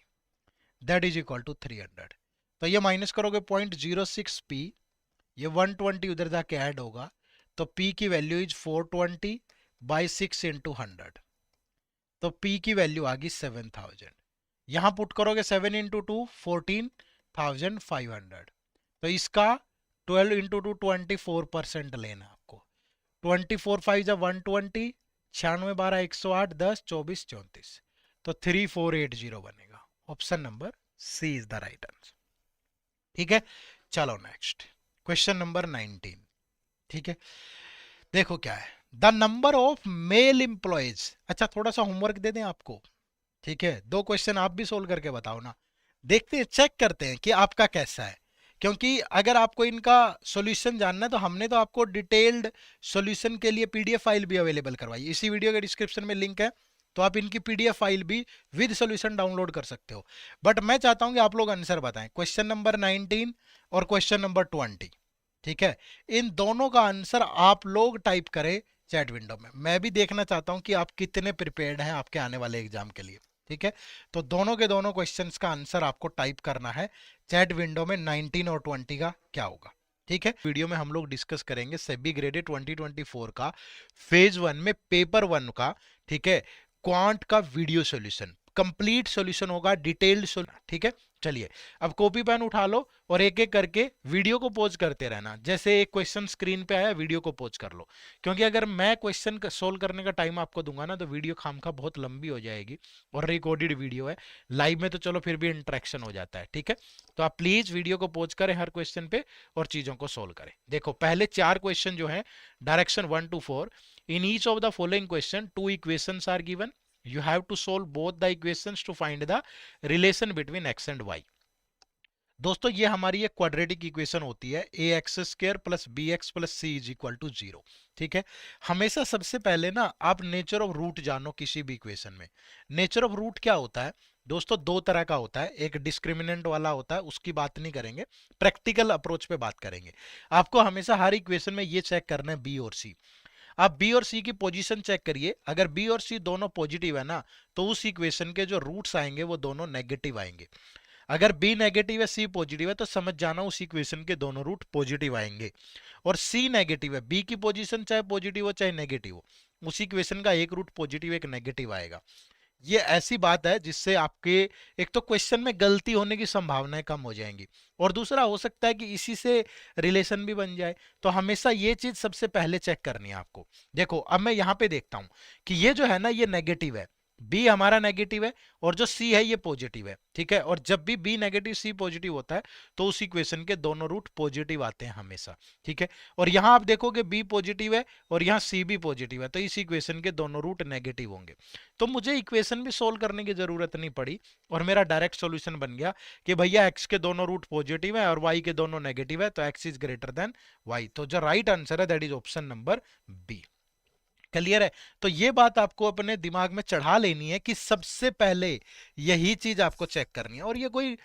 that is equal to 300। तो ये माइनस करोगे 0.06p, ये 120 उधर जाके ऐड होगा, तो p की वैल्यू इज 420 बाई 6 इंटू 100, तो p की वैल्यू आ गई 7000। यहां पुट करोगे 7 इंटू 2 14,500, तो इसका 12 इंटू 2 24% लेना आपको। 24 5 जा 120, 96 12 108 10 24 34, तो 3480 बनेगा। Option number C is the right answer. ठीक है, चलो नेक्स्ट क्वेश्चन नंबर 19। ठीक है, देखो क्या है, the number of male employees. अच्छा, थोड़ा सा होमवर्क दे दें आपको। ठीक है, 2 क्वेश्चन आप भी सोल्व करके बताओ ना, देखते हैं, चेक करते हैं कि आपका कैसा है। क्योंकि अगर आपको इनका सॉल्यूशन जानना है तो हमने तो आपको डिटेल्ड सॉल्यूशन के लिए पीडीएफ फाइल भी अवेलेबल करवाई, इसी वीडियो के डिस्क्रिप्शन में लिंक है, तो आप इनकी पीडीएफ फाइल भी विद सॉल्यूशन डाउनलोड कर सकते हो। बट मैं चाहता हूं कि आप लोग आंसर बताएं, क्वेश्चन नंबर 19 और क्वेश्चन नंबर 20। ठीक है, इन दोनों का आंसर आप लोग टाइप करें चैट विंडो में। मैं भी देखना चाहता हूं कि आप कितने प्रिपेयर्ड हैं आपके आने वाले एग्जाम के लिए। ठीक है, तो दोनों के दोनों क्वेश्चंस का आंसर आपको टाइप करना है चैट विंडो में, 19 और 20 का क्या होगा। ठीक है, वीडियो में हम लोग डिस्कस करेंगे सेबी ग्रेडेड 2024 का फेज 1 में पेपर 1 का, ठीक है, क्वांट का वीडियो सॉल्यूशन, कंप्लीट सॉल्यूशन होगा, डिटेल्ड सॉल्यूशन। ठीक है, चलिए अब कॉपी पेन उठा लो और एक एक करके वीडियो को पॉज करते रहना। जैसे एक क्वेश्चन स्क्रीन पे आया, वीडियो को पॉज कर लो, क्योंकि अगर मैं क्वेश्चन सोल्व करने का टाइम आपको दूंगा ना तो वीडियो खामखा बहुत लंबी हो जाएगी, और रिकॉर्डेड वीडियो है, लाइव में तो चलो फिर भी इंटरेक्शन हो जाता है। ठीक है, तो आप प्लीज वीडियो को पॉज करें हर क्वेश्चन पे और चीजों को सोल्व करें। देखो पहले 4 क्वेश्चन जो है, direction 1 to 4, in each of the following question 2 equations are given, you have to solve both the equations to find the relation between x and y। दोस्तों ये हमारी एक क्वाड्रेटिक इक्वेशन होती है, A X square plus B X plus C is equal to 0। ठीक है, हमेशा सबसे पहले ना आप नेचर ऑफ रूट जानो किसी भी इक्वेशन में। नेचर ऑफ रूट क्या होता है दोस्तों, 2 तरह का होता है, एक डिस्क्रिमिनेंट वाला होता है, उसकी बात नहीं करेंगे, प्रैक्टिकल अप्रोच पे बात करेंगे। आपको हमेशा हर इक्वेशन में ये चेक करना है बी और सी। आप बी और सी की पोजीशन चेक करिए, अगर बी और सी दोनों पॉजिटिव है ना तो उस इक्वेशन के जो रूट्स आएंगे वो दोनों नेगेटिव आएंगे। अगर बी नेगेटिव है सी पॉजिटिव है तो समझ जाना उस इक्वेशन के दोनों रूट पॉजिटिव आएंगे। और सी नेगेटिव है, बी की पोजीशन चाहे पॉजिटिव हो चाहे नेगेटिव हो, उस इक्वेशन का एक रूट पॉजिटिव एक नेगेटिव आएगा। ये ऐसी बात है जिससे आपके एक तो क्वेश्चन में गलती होने की संभावनाएं कम हो जाएंगी, और दूसरा हो सकता है कि इसी से रिलेशन भी बन जाए। तो हमेशा ये चीज सबसे पहले चेक करनी है आपको। देखो अब मैं यहां पे देखता हूं कि ये जो है ना ये नेगेटिव है, बी हमारा नेगेटिव है और जो सी है ये पॉजिटिव है। ठीक है, और जब भी बी नेगेटिव सी पॉजिटिव होता है तो उस इक्वेशन के दोनों रूट पॉजिटिव आते हैं हमेशा। ठीक है, और यहां आप देखोगे बी पॉजिटिव है और यहां सी भी पॉजिटिव है, तो इस इक्वेशन के दोनों रूट नेगेटिव होंगे। तो मुझे इक्वेशन भी सोल्व करने की जरूरत नहीं पड़ी और मेरा डायरेक्ट सॉल्यूशन बन गया कि भैया एक्स के दोनों रूट पॉजिटिव है और वाई के दोनों नेगेटिव है, तो x is greater than y. तो जो राइट आंसर है that is option number B. Clear है, तो ये बात आपको अपने दिमाग में चढ़ा लेनी है कि सबसे पहले यही चीज आपको चेक करनी है। और ये कोई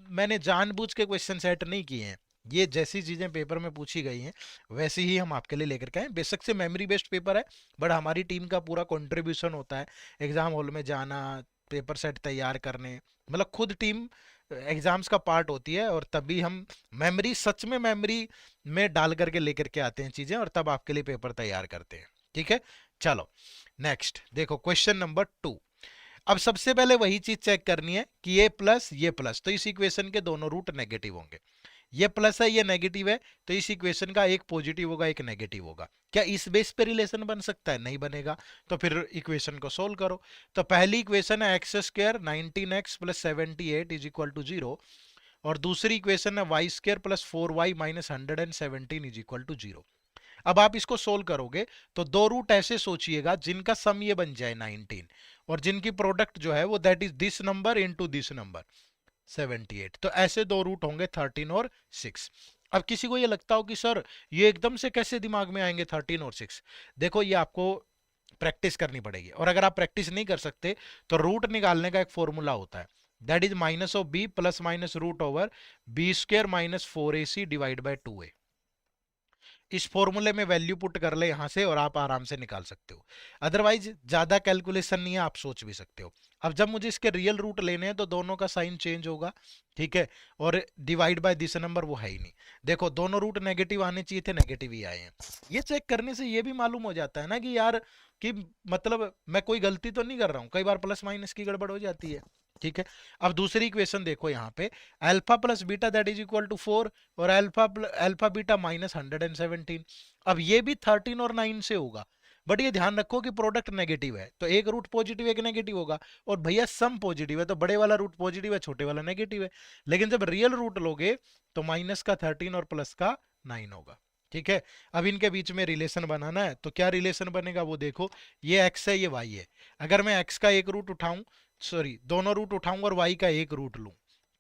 मैंने जानबूझ के क्वेश्चन सेट नहीं किए हैं, ये जैसी चीजें पेपर में पूछी गई हैं वैसे ही हम आपके लिए लेकर के आए। बेशक से मेमोरी बेस्ड पेपर है, बट हमारी टीम का पूरा कंट्रीब्यूशन होता है एग्जाम हॉल में जाना, पेपर सेट तैयार करने, मतलब खुद टीम एग्जाम्स का पार्ट होती है, और तभी हम मेमोरी सच में मेमोरी में डाल करके लेकर के आते हैं चीजें, और तब आपके लिए पेपर तैयार करते हैं। ठीक है, चलो नेक्स्ट देखो क्वेश्चन नंबर 2। अब सबसे पहले वही चीज चेक करनी है कि ये प्लस, तो इस इक्वेशन के दोनों रूट नेगेटिव होंगे। ये प्लस है ये नेगेटिव है, तो इस इक्वेशन का एक पॉजिटिव होगा एक नेगेटिव होगा। क्या इस बेस पे रिलेशन बन सकता है? नहीं बनेगा। तो फिर इक्वेशन को सोल्व करो। तो पहली इक्वेशन है x square 19x plus 78 is equal to 0, और दूसरी इक्वेशन है y square plus 4y minus 117 is equal to 0। अब आप इसको सोल्व करोगे तो दो रूट ऐसे सोचिएगा जिनका सम ये बन जाए 19, और जिनकी प्रोडक्ट जो है वो that is this number into this number 78। तो ऐसे दो रूट होंगे 13 और 6। अब किसी को ये लगता हो कि सर ये एकदम से कैसे दिमाग में आएंगे 13 और 6, देखो ये आपको प्रैक्टिस करनी पड़ेगी, और अगर आप प्रैक्टिस नहीं कर सकते तो रूट निकालने का एक फॉर्मूला होता है, that is minus of b plus minus root over b square minus 4ac divide by 2a। इस फॉर्मूले में वैल्यू पुट कर ले यहां से और आप आराम से निकाल सकते हो। अदरवाइज ज्यादा कैलकुलेशन नहीं है, आप सोच भी सकते हो। अब जब मुझे इसके रियल रूट लेने हैं तो दोनों का साइन चेंज होगा, ठीक है। और डिवाइड बाय दिस नंबर वो है ही नहीं। देखो दोनों रूट नेगेटिव आने चाहिए थे, नेगेटिव ही आए हैं। ये चेक करने से ये भी मालूम हो जाता है ना कि यार कि मतलब मैं कोई गलती तो नहीं कर रहा हूं। कई बार प्लस माइनस की गड़बड़ हो जाती है, ठीक है। अब दूसरी इक्वेशन देखो यहाँ पे, alpha plus beta that is equal to 4 और अल्फा बीटा माइनस 117। अब ये भी 13 और 9 से होगा, बट ये ध्यान रखो कि प्रोडक्ट नेगेटिव है तो एक रूट पॉजिटिव एक नेगेटिव होगा। और भैया सम पॉजिटिव है तो बड़े वाला रूट पॉजिटिव है, छोटे वाला नेगेटिव है। लेकिन जब रियल रूट लोगे तो माइनस का 13 और प्लस का 9 होगा, ठीक है। अब इनके बीच में रिलेशन बनाना है तो क्या रिलेशन बनेगा वो देखो, ये x है ये y है। अगर मैं x का एक रूट उठाऊं, सॉरी दोनों रूट उठाऊं और y का एक रूट लूं,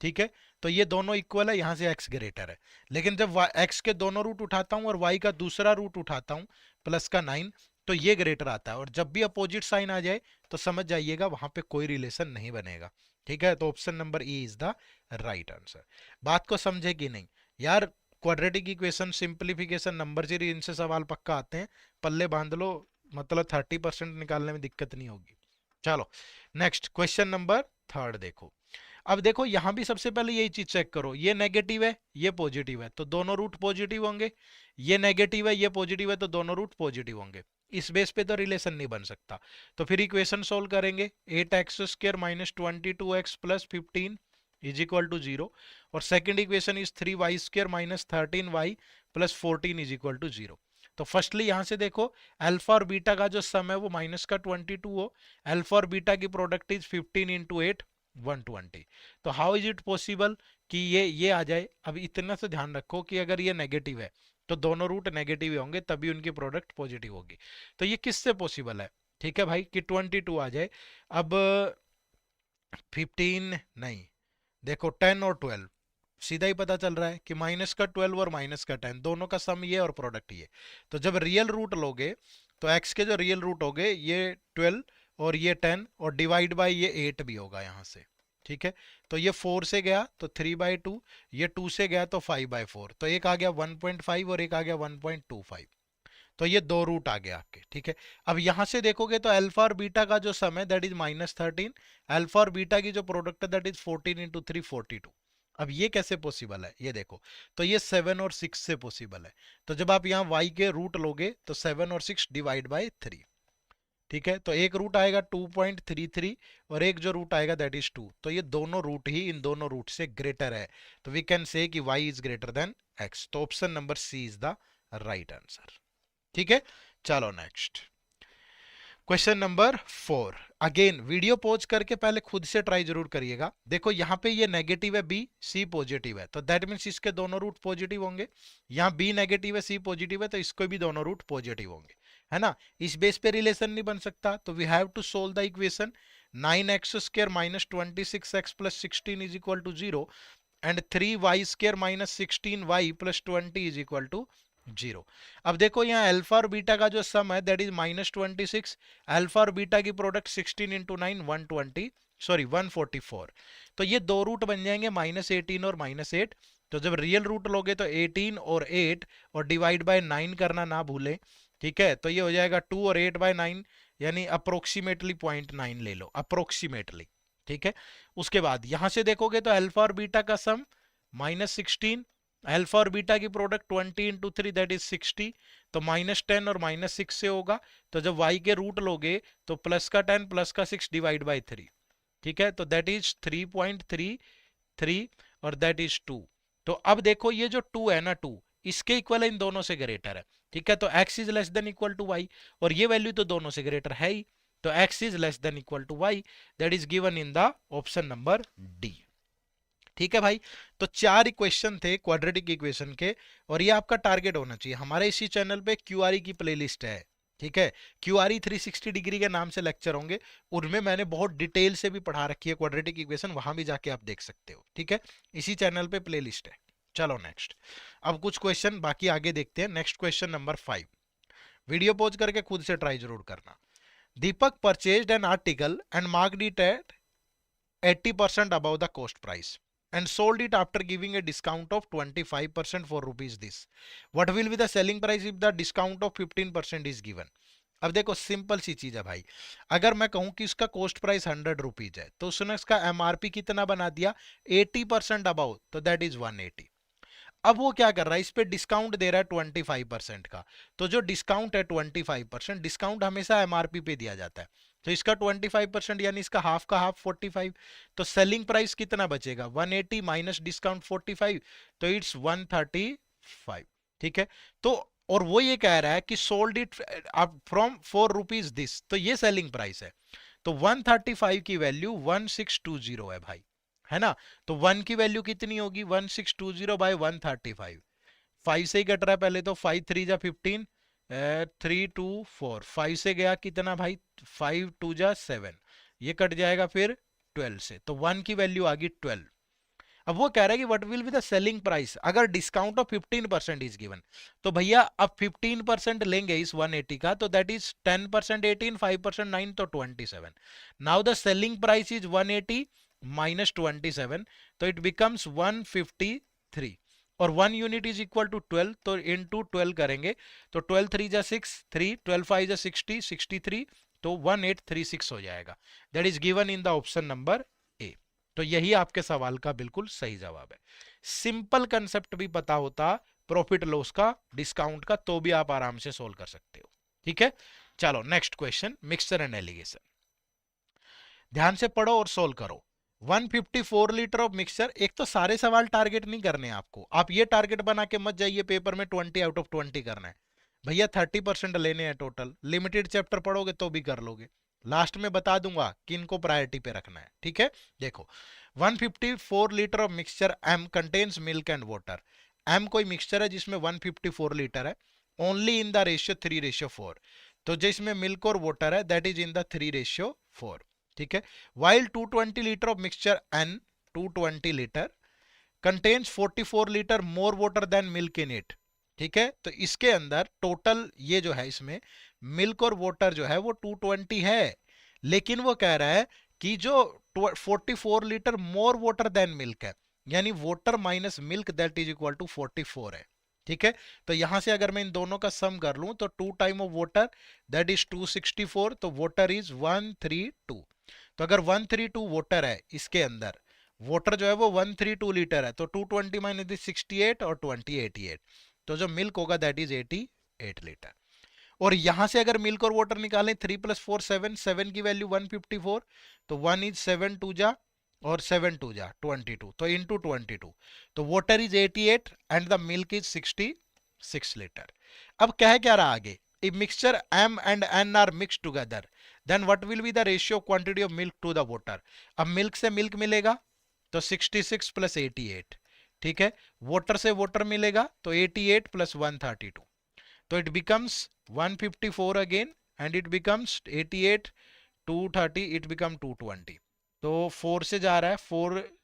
ठीक है, तो ये दोनों इक्वल है, यहां से x ग्रेटर है। लेकिन जब x के दोनों रूट उठाता हूं और y का दूसरा रूट उठाता हूं प्लस का 9, तो ये ग्रेटर आता है। और जब भी अपोजिट साइन आ जाए तो समझ जाइएगा वहां पे कोई रिलेशन नहीं बनेगा, ठीक है। तो option number E is the right answer. बात को समझे कि नहीं यार? Quadratic equation simplification number series इनसे सवाल पक्का आते हैं, पल्ले बांध लो, मतलब 30% निकालने में दिक्कत नहीं होगी। चलो नेक्स्ट क्वेश्चन नंबर थर्ड देखो। अब देखो यहां भी सबसे पहले यही चीज चेक करो, ये नेगेटिव है ये पॉजिटिव है तो दोनों रूट पॉजिटिव होंगे, ये नेगेटिव है ये पॉजिटिव है तो दोनों रूट पॉजिटिव होंगे। इस बेस पे तो रिलेशन नहीं बन सकता। तो फिर इक्वेशन सोल्व करेंगे, 8x² minus 22x plus 15 is equal to 0। और second equation is 3y² minus 13y plus 14 is equal to 0। तो फर्स्टली यहां से देखो अल्फा और बीटा का जो सम है वो माइनस का 22 हो, अल्फा और बीटा की प्रोडक्ट इज 15 इंटू 8 120। तो हाउ इज इट पॉसिबल कि ये आ जाए? अब इतना तो ध्यान रखो कि अगर ये नेगेटिव है तो दोनों रूट नेगेटिव ही होंगे तभी उनकी प्रोडक्ट पॉजिटिव होगी। तो ये किससे पॉसिबल है, ठीक है भाई, कि 22 आ जाए। अब 15 नहीं, देखो 10 और 12 सीधा ही पता चल रहा है कि माइनस का 12 और माइनस का 10 दोनों का सम ये और प्रोडक्ट ये। तो जब रियल रूट लोगे तो x के जो रियल रूट होगे ये 12 और ये 10 और डिवाइड बाय ये 8 भी होगा यहाँ से, ठीक है। तो ये 4 से गया तो 3/2, ये 2 से गया तो 5/4, तो एक आ गया 1.5 और एक आ गया 1.25। तो ये दो रूट आ गया आपके, ठीक है। अब यहां से देखोगे तो अल्फा और बीटा का जो सम है दैट इज -13, अल्फा और बीटा की जो प्रोडक्ट है दैट इज 14 इंटू 3 42। अब ये कैसे पॉसिबल है ये देखो, तो ये 7 और 6 से पॉसिबल है। तो जब आप यहाँ y के रूट लोगे तो 7 और 6 डिवाइड बाय 3, ठीक है। तो एक रूट आएगा 2.33 और एक जो रूट आएगा दैट इज 2। तो ये दोनों रूट ही इन दोनों रूट से ग्रेटर है, तो वी कैन से कि y is greater than x। तो option number C is the right answer, ठीक है। चलो next question number 4। Again video pause करके पहले खुद से ट्राई जरूर करिएगा। देखो यहाँ पे ये नेगेटिव है b, c पॉजिटिव है तो दैट मीन्स इसके दोनों रूट पॉजिटिव होंगे। यहाँ b नेगेटिव है c पॉजिटिव है तो इसको भी दोनों रूट पॉजिटिव होंगे, है ना। इस बेस पे रिलेशन नहीं बन सकता तो we have to solve the equation 9x² minus 26x plus 16 is equal to 0 and 3y² minus 16y plus 20 is equal to 0। अब देखो यहाँ अल्फा और बीटा का जो सम है दैट इज -26, अल्फा और बीटा की प्रोडक्ट 16 इंटू 9 120, सॉरी 144। तो ये दो रूट बन जाएंगे -18 और -8। तो जब रियल रूट लोगे तो 18 और 8 और डिवाइड बाय 9 करना ना भूलें, ठीक है। तो ये हो जाएगा 2 और 8/9 यानी अप्रोक्सीमेटली 0.9 ले लो, अप्रोक्सीमेटली, ठीक है। उसके बाद यहां से देखोगे तो अल्फा और बीटा का सम -16, अल्फा और बीटा की प्रोडक्ट 20 इंटू 3 दैट इज 60, तो -10 और -6 से होगा। तो जब y के रूट लोगे तो प्लस का 10 प्लस का 6 डिवाइड बाय 3, ठीक है। तो दैट इज 3.33 और दैट इज 2। तो अब देखो ये जो 2 है ना, 2 इसके इक्वल इन दोनों से ग्रेटर है, ठीक है। तो x is less than equal to y और ये वैल्यू तो दोनों से ग्रेटर है ही, तो x is less than equal to y that is given in the option number D, ठीक है भाई। तो 4 इक्वेशन थे क्वाड्रेटिक इक्वेशन के और ये आपका टारगेट होना चाहिए। हमारे इसी चैनल पे क्यूआरई की प्लेलिस्ट है, ठीक है। क्यूआरई 360 डिग्री के नाम से लेक्चर होंगे, उनमें मैंने बहुत डिटेल से भी पढ़ा रखी है क्वाड्रेटिक इक्वेशन, वहां भी जाके आप देख सकते हो, ठीक है। इसी चैनल पे प्लेलिस्ट है। चलो नेक्स्ट, अब कुछ क्वेश्चन बाकी आगे देखते हैं। Next question number 5, video pause करके खुद से ट्राई जरूर करना। Deepak purchased an article and marked it at 80% above the cost price. and sold it after giving a discount of 25% for rupees this. What will be the selling price if the discount of 15% is given? अब देखो simple सी चीज है भाई, अगर मैं कहूं कि इसका कॉस्ट प्राइस 100 रुपीज है तो उसने इसका एमआरपी कितना बना दिया 80% अबाउ, तो दैट इज 180। अब वो क्या कर रहा है, इस पे डिस्काउंट दे रहा है 25% का। तो जो डिस्काउंट है 25%, डिस्काउंट हमेशा एमआरपी पे दिया जाता है, तो इसका 25% यानी इसका हाफ का हाफ 45। तो सेलिंग प्राइस कितना बचेगा 180 माइनस डिस्काउंट 45, तो इट्स 135। ठीक है, तो और वो ये कह रहा है कि sold it from 4 rupees this, तो ये सेलिंग प्राइस है। तो 135 की वैल्यू 1620 है भाई, है ना। तो 1 की वैल्यू कितनी होगी 1620 बाई 135, 5 से ही कट रहा है पहले, तो 5 3 जा 15, 3 2 4, 5 से गया कितना भाई 5 2 जा 7, ये कट जाएगा फिर 12 से, तो 1 की वैल्यू आ गई 12। अब वो कह रहा है कि what will be the selling price अगर डिस्काउंट ऑफ 15% इज गिवन। तो भैया अब 15% लेंगे इस 180 का, तो दैट इज 10% 18, 5% 9, तो 27। Now the selling price is 180 minus 27, तो इट बिकम्स 153, और 1 यूनिट इज इक्वल टू 12, तो इनटू 12 करेंगे, तो 12 3 जा 6 3, 12 5 जा 60 63, तो 1836 हो जाएगा। That is given in the option number ए। तो यही आपके सवाल का बिल्कुल सही जवाब है। सिंपल कंसेप्ट भी पता होता प्रॉफिट लॉस का, डिस्काउंट का, तो भी आप आराम से सोल्व कर सकते हो। ठीक है, चलो next question, mixture and allegation. ध्यान से पढ़ो और सोल्व करो। 154 लीटर ऑफ मिक्सचर, एक तो सारे सवाल टारगेट नहीं करने आपको, आप ये टारगेट बना के मत जाइए पेपर में 20 आउट ऑफ 20 करना है भैया, 30% लेने हैं टोटल। लिमिटेड चैप्टर पढ़ोगे तो भी कर लोगे, लास्ट में बता दूंगा कि इनको प्रायोरिटी पे रखना है। ठीक है, देखो 154 litre of mixture M contains milk and water. M कोई मिक्सचर है जिसमें 154 लीटर है, ओनली इन द रेशियो 3:4, तो जिसमें मिल्क और वाटर है दैट इज इन द 3:4। ठीक है, while 220 litre of mixture N, 220 litre contains 44 litre more water than milk in it. ठीक है, तो इसके अंदर टोटल ये जो है इसमें मिल्क और वाटर जो है वो 220 है, लेकिन वो कह रहा है कि जो 44 litre more water than milk है, यानी water minus milk that is equal to 44 है। ठीक है, तो यहां से अगर मैं इन दोनों का सम कर लूं तो 2 time of water that is 264, तो वाटर इज 132। तो अगर 132 वाटर है इसके अंदर, वाटर जो है वो 132 लीटर है, तो 220 माइनस 68 और 20 88, तो जो मिल्क होगा दैट इज 88 लीटर। और यहां से अगर मिल्क और वाटर निकालें 3 + 4 7, 7 की वैल्यू 154, तो 1 इज 7 2 जा और 7 2 जा 22, तो इनटू 22, तो water is 88 and the milk is 66 litre. अब कह क्या रहा आगे, if mixture m and n are mixed together then what will be the ratio quantity of milk to the water। अब मिल्क से मिल्क मिलेगा तो 66 + 88, ठीक है, वाटर से वाटर मिलेगा तो 88 + 132, तो it becomes 154 again and it becomes 88 230, it become 220, तो 4 से जा रहा है,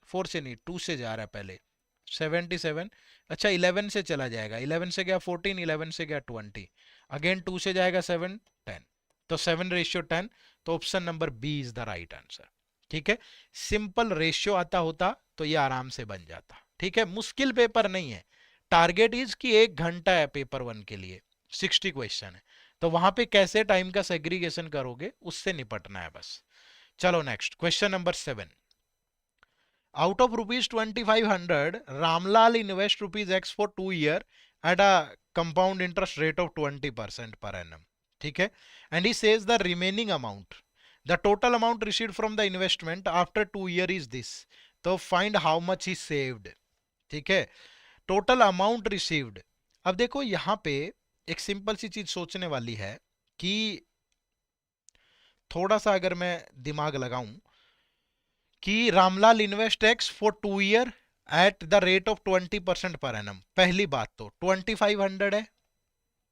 4 से नहीं 2 से जा रहा है पहले 77, अच्छा 11 से चला जाएगा, 11 से गया 14, 11 से गया 20, अगेन 2 से जाएगा 7 10, तो 7:10, तो option number B is the right answer. ठीक है, सिंपल रेशियो आता होता तो ये आराम से बन जाता। ठीक है, मुश्किल पेपर नहीं है, टारगेट इज कि 1 घंटा है पेपर 1 के लिए, 60 क्वेश्चन है, तो वहां पे कैसे टाइम का सेग्रीगेशन करोगे उससे निपटना है बस। चलो next question number 7। Out of rupees 2500, Ramlal invest rupees X for 2 year at a compound interest rate of 20% per annum. ठीक है, and he says the remaining amount, the total amount received from the investment after 2 year is this. तो find how much he saved. ठीक है, total amount received. अब देखो यहां पे एक सिंपल सी चीज सोचने वाली है कि थोड़ा सा अगर मैं दिमाग लगाऊं कि Ramlal invest x for 2 year at the rate of 20% per annum, पहली बात तो 2500 है,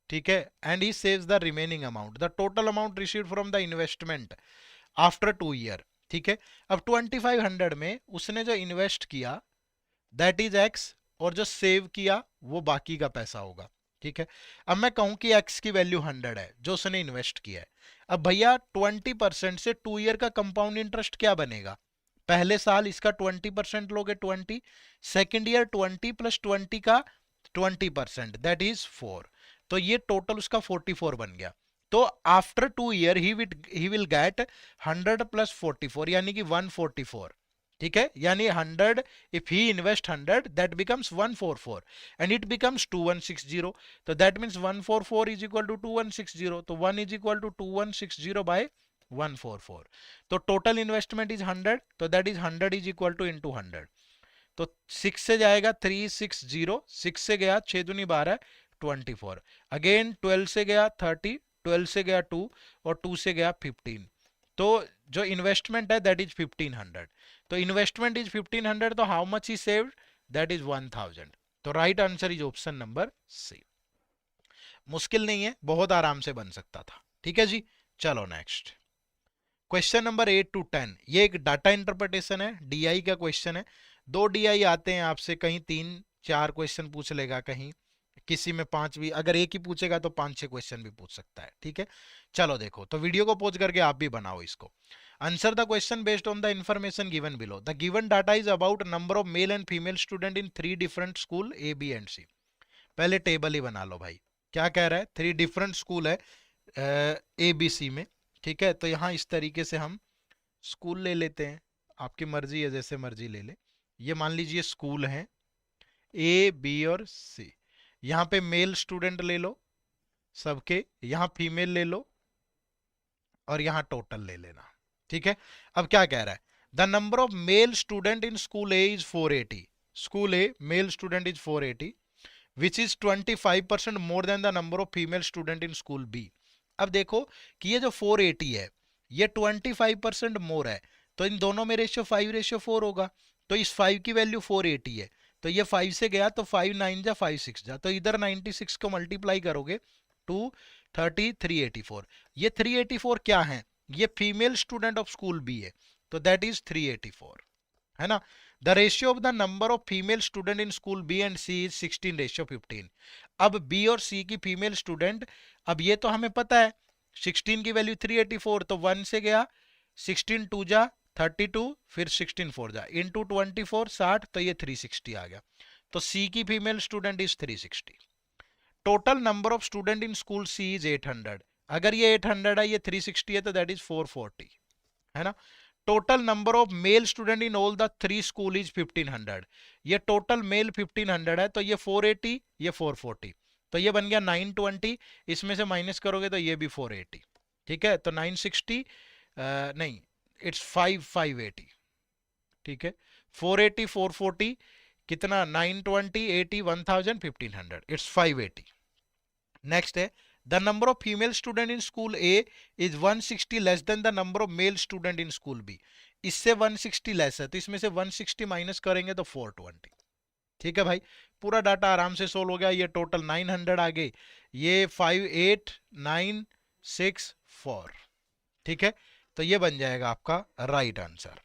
ठीक है, and he saves the remaining amount, the total amount received from the investment after 2 year. ठीक है, अब 2500 में उसने जो इन्वेस्ट किया दैट इज एक्स, और जो सेव किया वो बाकी का पैसा होगा। ठीक है, अब मैं कहूं कि एक्स की वैल्यू 100 है जो उसने इन्वेस्ट किया है, अब भैया 20% से 2 ईयर का कंपाउंड इंटरेस्ट क्या बनेगा पहले साल इसका 20% लोगे 20, सेकेंड ईयर 20 प्लस 20 का 20%, दैट इज 4। तो ये टोटल उसका 44 बन गया। तो after 2 year he will get 100 plus 44 यानी कि 144। ठीक है, यानी 100, if he invest 100 that becomes 144 and it becomes 2160। तो that means 144 is equal to 2160, तो 1 इज इक्वल टू 2160 बाय 144। तो टोटल इन्वेस्टमेंट इज 100, तो that is 100 is equal two into 100। तो 6 से जाएगा 360, 6 से गया 6 दूनी 12, 24। अगेन 12 से गया 30, 12 से गया 2 और 2 से गया 15। तो जो इन्वेस्टमेंट है दैट इज 1500। तो इन्वेस्टमेंट इज 1500, तो how much is saved, that is 1000। तो right answer is option number C. मुश्किल नहीं है, बहुत आराम से बन सकता था। ठीक है जी, चलो नेक्स्ट क्वेश्चन नंबर 8 to 10। ये एक डाटा इंटरप्रिटेशन है, डीआई का क्वेश्चन है। 2 डीआई आते हैं आपसे, कहीं 3-4 क्वेश्चन पूछ लेगा, कहीं किसी में 5 भी, अगर एक ही पूछेगा तो 5-6 क्वेश्चन भी पूछ सकता है। ठीक है, चलो देखो, तो वीडियो को पॉज करके आप भी बनाओ इसको। Answer the question based on the information given below. The given data is about number of male and female student in 3 different school A, B and C. पहले टेबल ही बना लो भाई। क्या कह रहा है, 3 डिफरेंट स्कूल है ए बी सी में। ठीक है, तो यहाँ इस तरीके से हम स्कूल ले लेते हैं, आपकी मर्जी है, जैसे मर्जी ले ले। ये मान लीजिए स्कूल हैं ए, बी और सी। यहाँ पे मेल स्टूडेंट ले लो सबके, यहाँ फीमेल ले लो और यहाँ टोटल ले लेना। ठीक है, अब क्या कह रहा है, the number of male student in school A is 480। School A male student is 480 which is 25% more than the number of female student in school B. अब देखो कि ये जो 480 है ये 25% मोर है, तो इन दोनों में रेशियो 5:4 होगा। तो इस 5 की वैल्यू 480 है, तो ये 5 से गया तो 5 9 जा 5 6 जा, तो इधर 96 को मल्टीप्लाई करोगे 230 384। ये 384 क्या है, ये female student of school B है, तो दैट इज 384, है ना। The ratio of the number of female student in school B and C is 16:15। अब बी और सी की फीमेल स्टूडेंट, अब ये तो हमें पता है 16 की वैल्यू 384, तो 1 से गया 16 2 जा 32, फिर 16 4 जा इंटू 24 60, तो ये 360 आ गया। तो सी की female student is 360। Total number of student in school C is 800। अगर ये 800 है, ये 360 है, तो दैट इज 440, है ना। Total number of male student in all the 3 school is 1500। ये टोटल मेल 1500 है, तो ये 480, ये 440, तो ये बन गया 920। इसमें से माइनस करोगे तो ये भी 480। ठीक है, तो 960 नहीं, इट्स 580। ठीक है, 480 440 कितना, 920 80 1000 1500, इट्स 580। नेक्स्ट है, the number of female student in school A is 160 less than the number of male student in school B. इससे 160 लेस है, तो इसमें से 160 माइनस करेंगे तो 420। ठीक है भाई, पूरा डाटा आराम से सोल्व हो गया। ये टोटल 900 आ गए, ये 58964। ठीक है, तो ये बन जाएगा आपका राइट आंसर।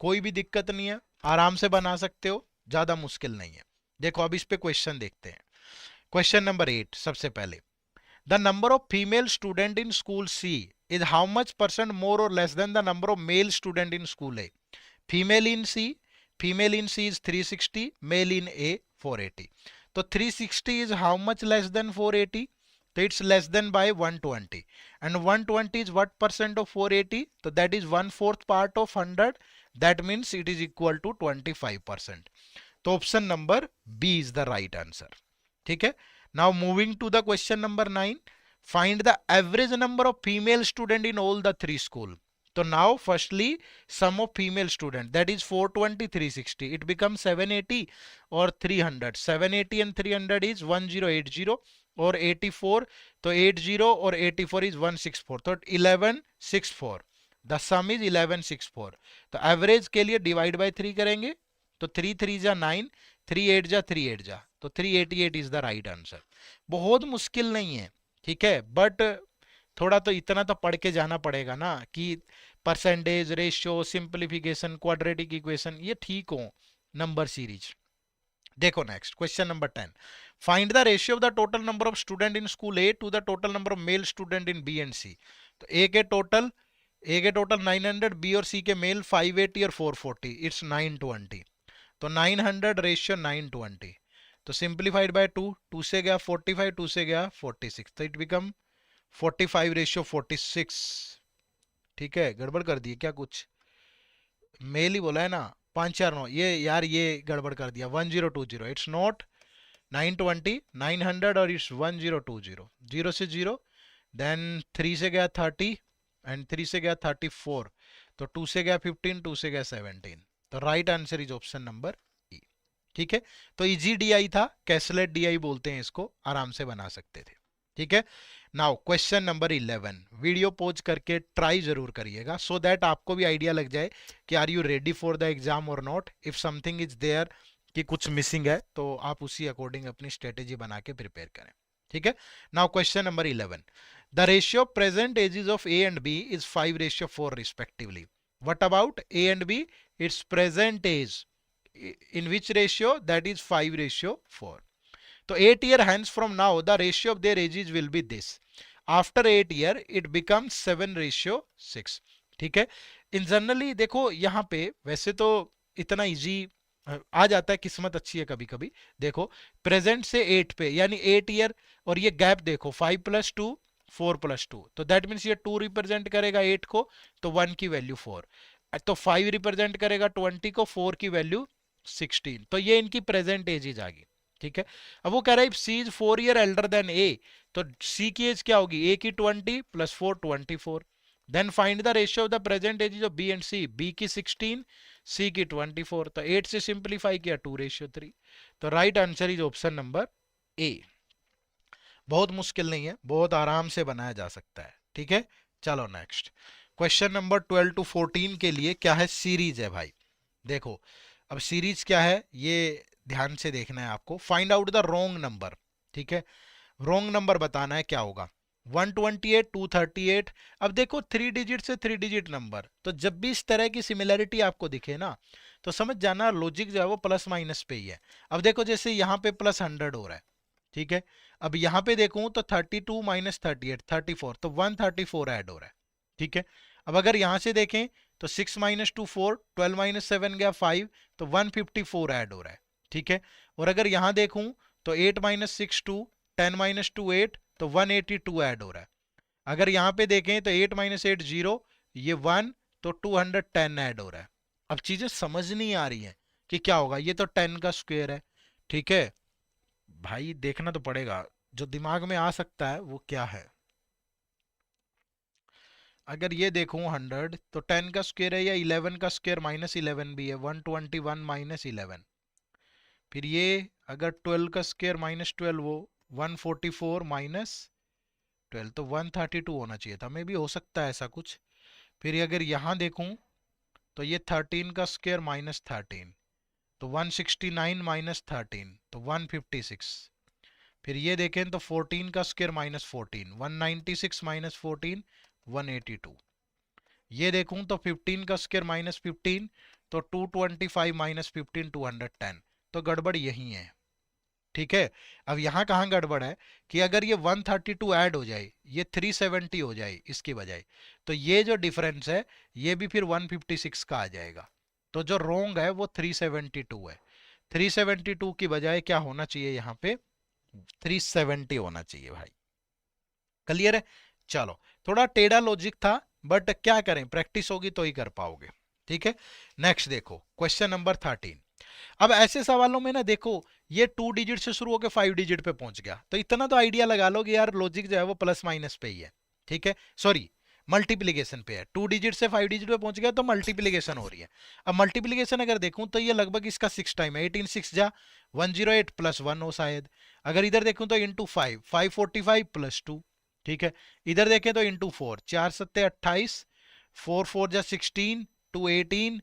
कोई भी दिक्कत नहीं है, आराम से बना सकते हो, ज्यादा मुश्किल नहीं है। देखो अब इस पे क्वेश्चन देखते हैं। क्वेश्चन नंबर 8, सबसे पहले, the number of female student in school C is how much percent more or less than the number of male student in school A. Female in C, female in C is 360, male in A 480। तो 360 is how much less than 480? So it's less than by 120. And 120 is what percent of 480? So that is 1/4 part of 100. That means it is equal to 25%. तो option number B is the right answer. ठीक है, now moving to the question number 9, find the average number of female student in all the 3 school. तो now firstly sum of female student, that is 420 360, it becomes 780 और 300। 780 and 300 is 1080 और 84, तो 80 और 84 is 164, तो 1164। The some is 1164। तो average के लिए divide by 3 करेंगे, तो 3 3 जा 9, 3 8 जा 3 8 जा, तो 388 इज द राइट आंसर। बहुत मुश्किल नहीं है, ठीक है, बट थोड़ा तो इतना तो पढ़ के जाना पड़ेगा ना कि percentage, ratio, simplification, quadratic equation ये ठीक हो, नंबर सीरीज। देखो next question number 10, find the ratio of the total number of student in school A to the total number of male student in B and C. तो A के total A के total 900, B और सी के mail 580 और 440, it's 920। तो 900 ratio 920, तो simplified bye 2, 2 से गया 45, 2 से गया 46, तो इट बिकम 45 रेशियो 46। ठीक है, गड़बड़ कर दी क्या कुछ? मेल ही बोला है ना, 549, ये यार ये गड़बड़ कर दिया, 1020, इट्स नॉट 920, 900 और इट्स 1020, 0 से 0, देन 3 से गया 30 एंड 3 से गया 34, तो 2 से गया 15, 2 से गया 17, तो right answer is option number ई। ठीक है, तो इजी डीआई था, कैसलेट डीआई बोलते हैं इसको, आराम से बना सकते थे। ठीक है, now question number 11, video pause करके ट्राई जरूर करिएगा सो दैट आपको भी आइडिया लग जाए कि are you ready for the exam or not. If something is there कि कुछ मिसिंग है तो आप उसी अकॉर्डिंग अपनी स्ट्रेटेजी बना के प्रिपेयर करें। ठीक है, now question number 11, the ratio present ages of A and B is 5:4 respectively. What about A and B, it's present age in which ratio, that is 5:4. So 8 year hence from now the ratio of their ages will be this, after 8 year it becomes 7:6। ठीक है, इन generally देखो यहाँ पे वैसे तो इतना easy आ जाता है, किस्मत अच्छी है कभी कभी। देखो प्रेजेंट से 8 पे यानी 8 ईयर, और ये गैप देखो 5 + 2 4 + 2, तो दैट मीन्स ये 2 रिप्रेजेंट करेगा 8 को, तो 1 की वैल्यू 4, तो 5 रिप्रेजेंट करेगा 20 को, 4 की वैल्यू 16, तो ये इनकी प्रेजेंट एज आ गई। ठीक है, अब वो कह रहा है सी इज 4 ईयर एल्डर देन ए, तो सी की एज क्या होगी, ए की 20 + 4 24, then find the ratio of the present age of B and C, B की 16, सी की 24, तो 8 से सिंप्लीफाई किया 2:3, तो right answer is option number ए। बहुत मुश्किल नहीं है, बहुत आराम से बनाया जा सकता है। ठीक है, चलो नेक्स्ट क्वेश्चन नंबर 12 to 14 के लिए क्या है, सीरीज है भाई। देखो अब सीरीज क्या है ये ध्यान से देखना है आपको। Find out the wrong number. ठीक है, रोंग नंबर बताना है, क्या होगा, 128, 238। अब देखो 3 डिजिट से 3 डिजिट नंबर, तो जब भी इस तरह की सिमिलरिटी आपको दिखे ना, तो समझ जाना लॉजिक जो है वो प्लस माइनस पे ही है। अब देखो जैसे यहाँ पे +100 हो रहा है, ठीक है, अब यहाँ पे देखूं तो 32 - 38 34, तो 134 ऐड हो रहा है। ठीक है, अब अगर यहाँ से देखें तो 6 - 2 4, 12 - 7 गया 5, तो 154 ऐड हो रहा है। ठीक है, और अगर यहाँ देखूं तो 8 - 6 2, 10 - 2 8, तो 182 ऐड हो रहा है। अगर यहाँ पे देखें तो 8 - 8 0, ये 1, तो 210 ऐड हो रहा है। अब चीजें समझ नहीं आ रही हैं कि क्या होगा, ये तो 10 का स्क्वायर है। ठीक है भाई, देखना तो पड़ेगा, जो दिमाग में आ सकता है वो क्या है। अगर ये देखूं 100, तो 10 का स्क्वायर है, या 11 का स्क्वायर -11 भी है, 121 - 11। फिर ये अगर 12 का स्क्वायर -12, वो 144 - 12, तो 132 होना चाहिए था, मे भी हो सकता है ऐसा कुछ। फिर अगर यहाँ देखूं तो ये 13 का स्क्वायर -13, तो 169 - 13, तो 156। फिर ये देखें तो 14 का स्क्वायर -14, 196 - 14, 182। ये देखूं तो 15 का स्क्वायर -15, तो 225 - 15, 210, तो गड़बड़ यही है। ठीक है, अब यहाँ कहाँ गड़बड़ है कि अगर ये 132 ऐड हो जाए, ये 370 हो जाए इसकी बजाय, तो ये जो डिफरेंस है ये भी फिर 156 का आ जाएगा। तो जो रोंग है वो 372 है, 372 की बजाय क्या होना चाहिए यहाँ पे, 370 होना चाहिए भाई। क्लियर है, चलो थोड़ा टेढ़ा लॉजिक था, बट क्या करें, प्रैक्टिस होगी तो ही कर पाओगे। ठीक है, नेक्स्ट देखो क्वेश्चन नंबर 13। अब ऐसे सवालों में ना देखो, ये 2 डिजिट से शुरू होकर 5 डिजिट पे पहुंच गया, तो इतना तो आइडिया लगा लो कि यार लॉजिक जो है वो प्लस माइनस पे ही है। ठीक है, सॉरी मल्टीप्लीकेशन पे है, 2 डिजिट से 5 डिजिट पे पहुंच गया तो मल्टीप्लीकेशन हो रही है। अब मल्टीप्लीकेशन अगर देखूं तो ये लगभग इसका 6 टाइम है, 18 6 जा 108 + 1 हो शायद। अगर इधर देखूं तो इंटू 5, 545 + 2। ठीक है, इधर देखें तो इंटू 4, 4 7 28, 4 4 जा 16, 2 18,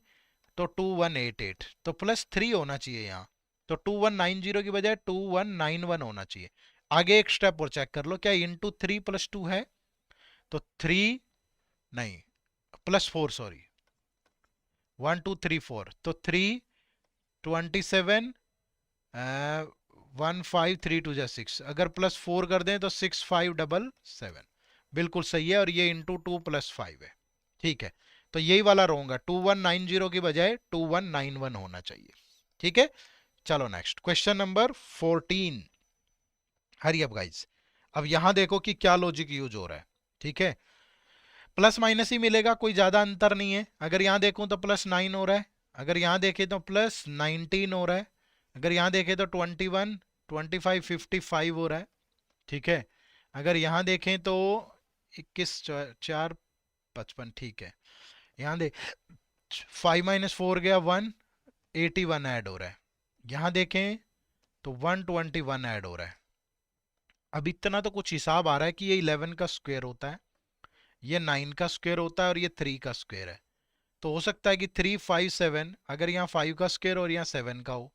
तो 2188, तो +3 होना चाहिए यहाँ, तो 2190 की बजाय 2191 होना चाहिए। आगे एक स्टेप और चेक कर लो, क्या इंटू 3 + 2 है, तो 3 नहीं +4, सॉरी 1 2 3 4, तो 3 27 1 5 3 2 6, अगर +4 कर दें तो 6 5 7 7, बिल्कुल सही है, और ये इंटू 2 + 5 है। ठीक है, तो यही वाला रॉन्ग है, 2190 की बजाय 2191 होना चाहिए। ठीक है, चलो next question number 14। Hurry up guys, अब यहां देखो कि क्या लॉजिक यूज हो रहा है। ठीक है, प्लस माइनस ही मिलेगा, कोई ज्यादा अंतर नहीं है। अगर यहां देखूं तो +9 हो रहा है, अगर यहां देखें तो +19 हो रहा है, अगर यहां देखें तो 21, 25, 55 हो रहा है। ठीक है, अगर यहां देखें तो 21, 4, 55। ठीक है, यहां देख 5 - 4 गया 1, 81 ऐड हो रहा है। यहां देखें तो 121 ऐड हो रहा है। अब इतना तो कुछ हिसाब आ रहा है कि ये 11 का स्क्वायर होता है, ये 9 का स्क्वायर होता है और ये 3 का स्क्वायर है। तो हो सकता है कि 357, अगर यहाँ 5 का स्क्वायर और यहाँ 7 का हो,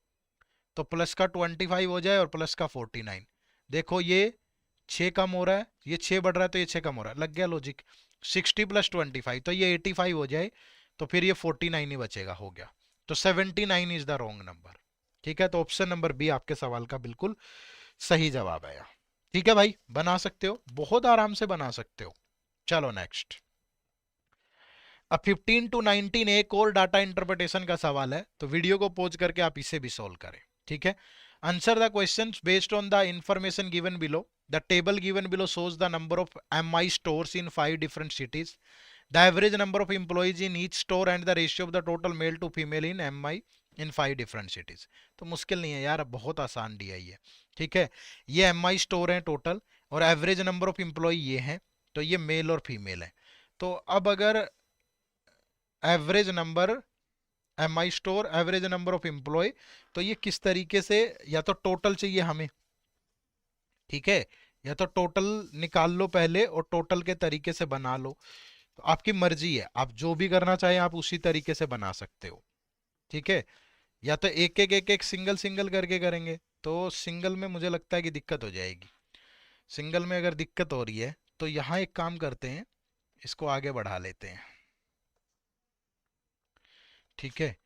तो प्लस का 25 हो जाए और प्लस का 49। देखो ये 6 कम हो रहा है, ये 6 बढ़ रहा है, तो ये 6 कम हो रहा है, लग गया लॉजिक। 60 + 25 तो ये 85 हो जाए, तो फिर ये 49 ही बचेगा, हो गया। तो 79 इज द रॉन्ग नंबर। ठीक है, तो ऑप्शन नंबर बी आपके सवाल का बिल्कुल सही जवाब आया। ठीक है भाई, बना सकते हो, बहुत आराम से बना सकते हो। चलो नेक्स्ट। अब 15 to 19 एक और डाटा इंटरप्रिटेशन का सवाल है, तो वीडियो को पॉज करके आप इसे भी सॉल्व करें। ठीक है, answer the questions based on the information given below. The table given below shows the number of MI stores in 5 different cities, the average number of employees in each store and the ratio of the total male to female in MI in 5 different cities। तो मुश्किल नहीं है यार, अब बहुत आसान दिया है ये। ठीक है, ये MI स्टोर है टोटल, और एवरेज नंबर ऑफ एम्प्लॉय ये हैं, तो ये मेल और फीमेल है। तो अब अगर average number MI store, average number of employ, तो ये किस तरीके से, या तो टोटल चाहिए हमें, ठीक है, या तो टोटल निकाल लो पहले और टोटल के तरीके से बना लो। तो आपकी मर्जी है, आप जो भी करना चाहें आप उसी तरीके से बना सकते हो। ठीक है, या तो एक एक सिंगल सिंगल करके करेंगे, तो सिंगल में मुझे लगता है कि दिक्कत हो जाएगी। सिंगल में अगर दिक्कत हो रही है तो यहाँ एक काम करते हैं, इसको आगे बढ़ा लेते हैं। ठीक है,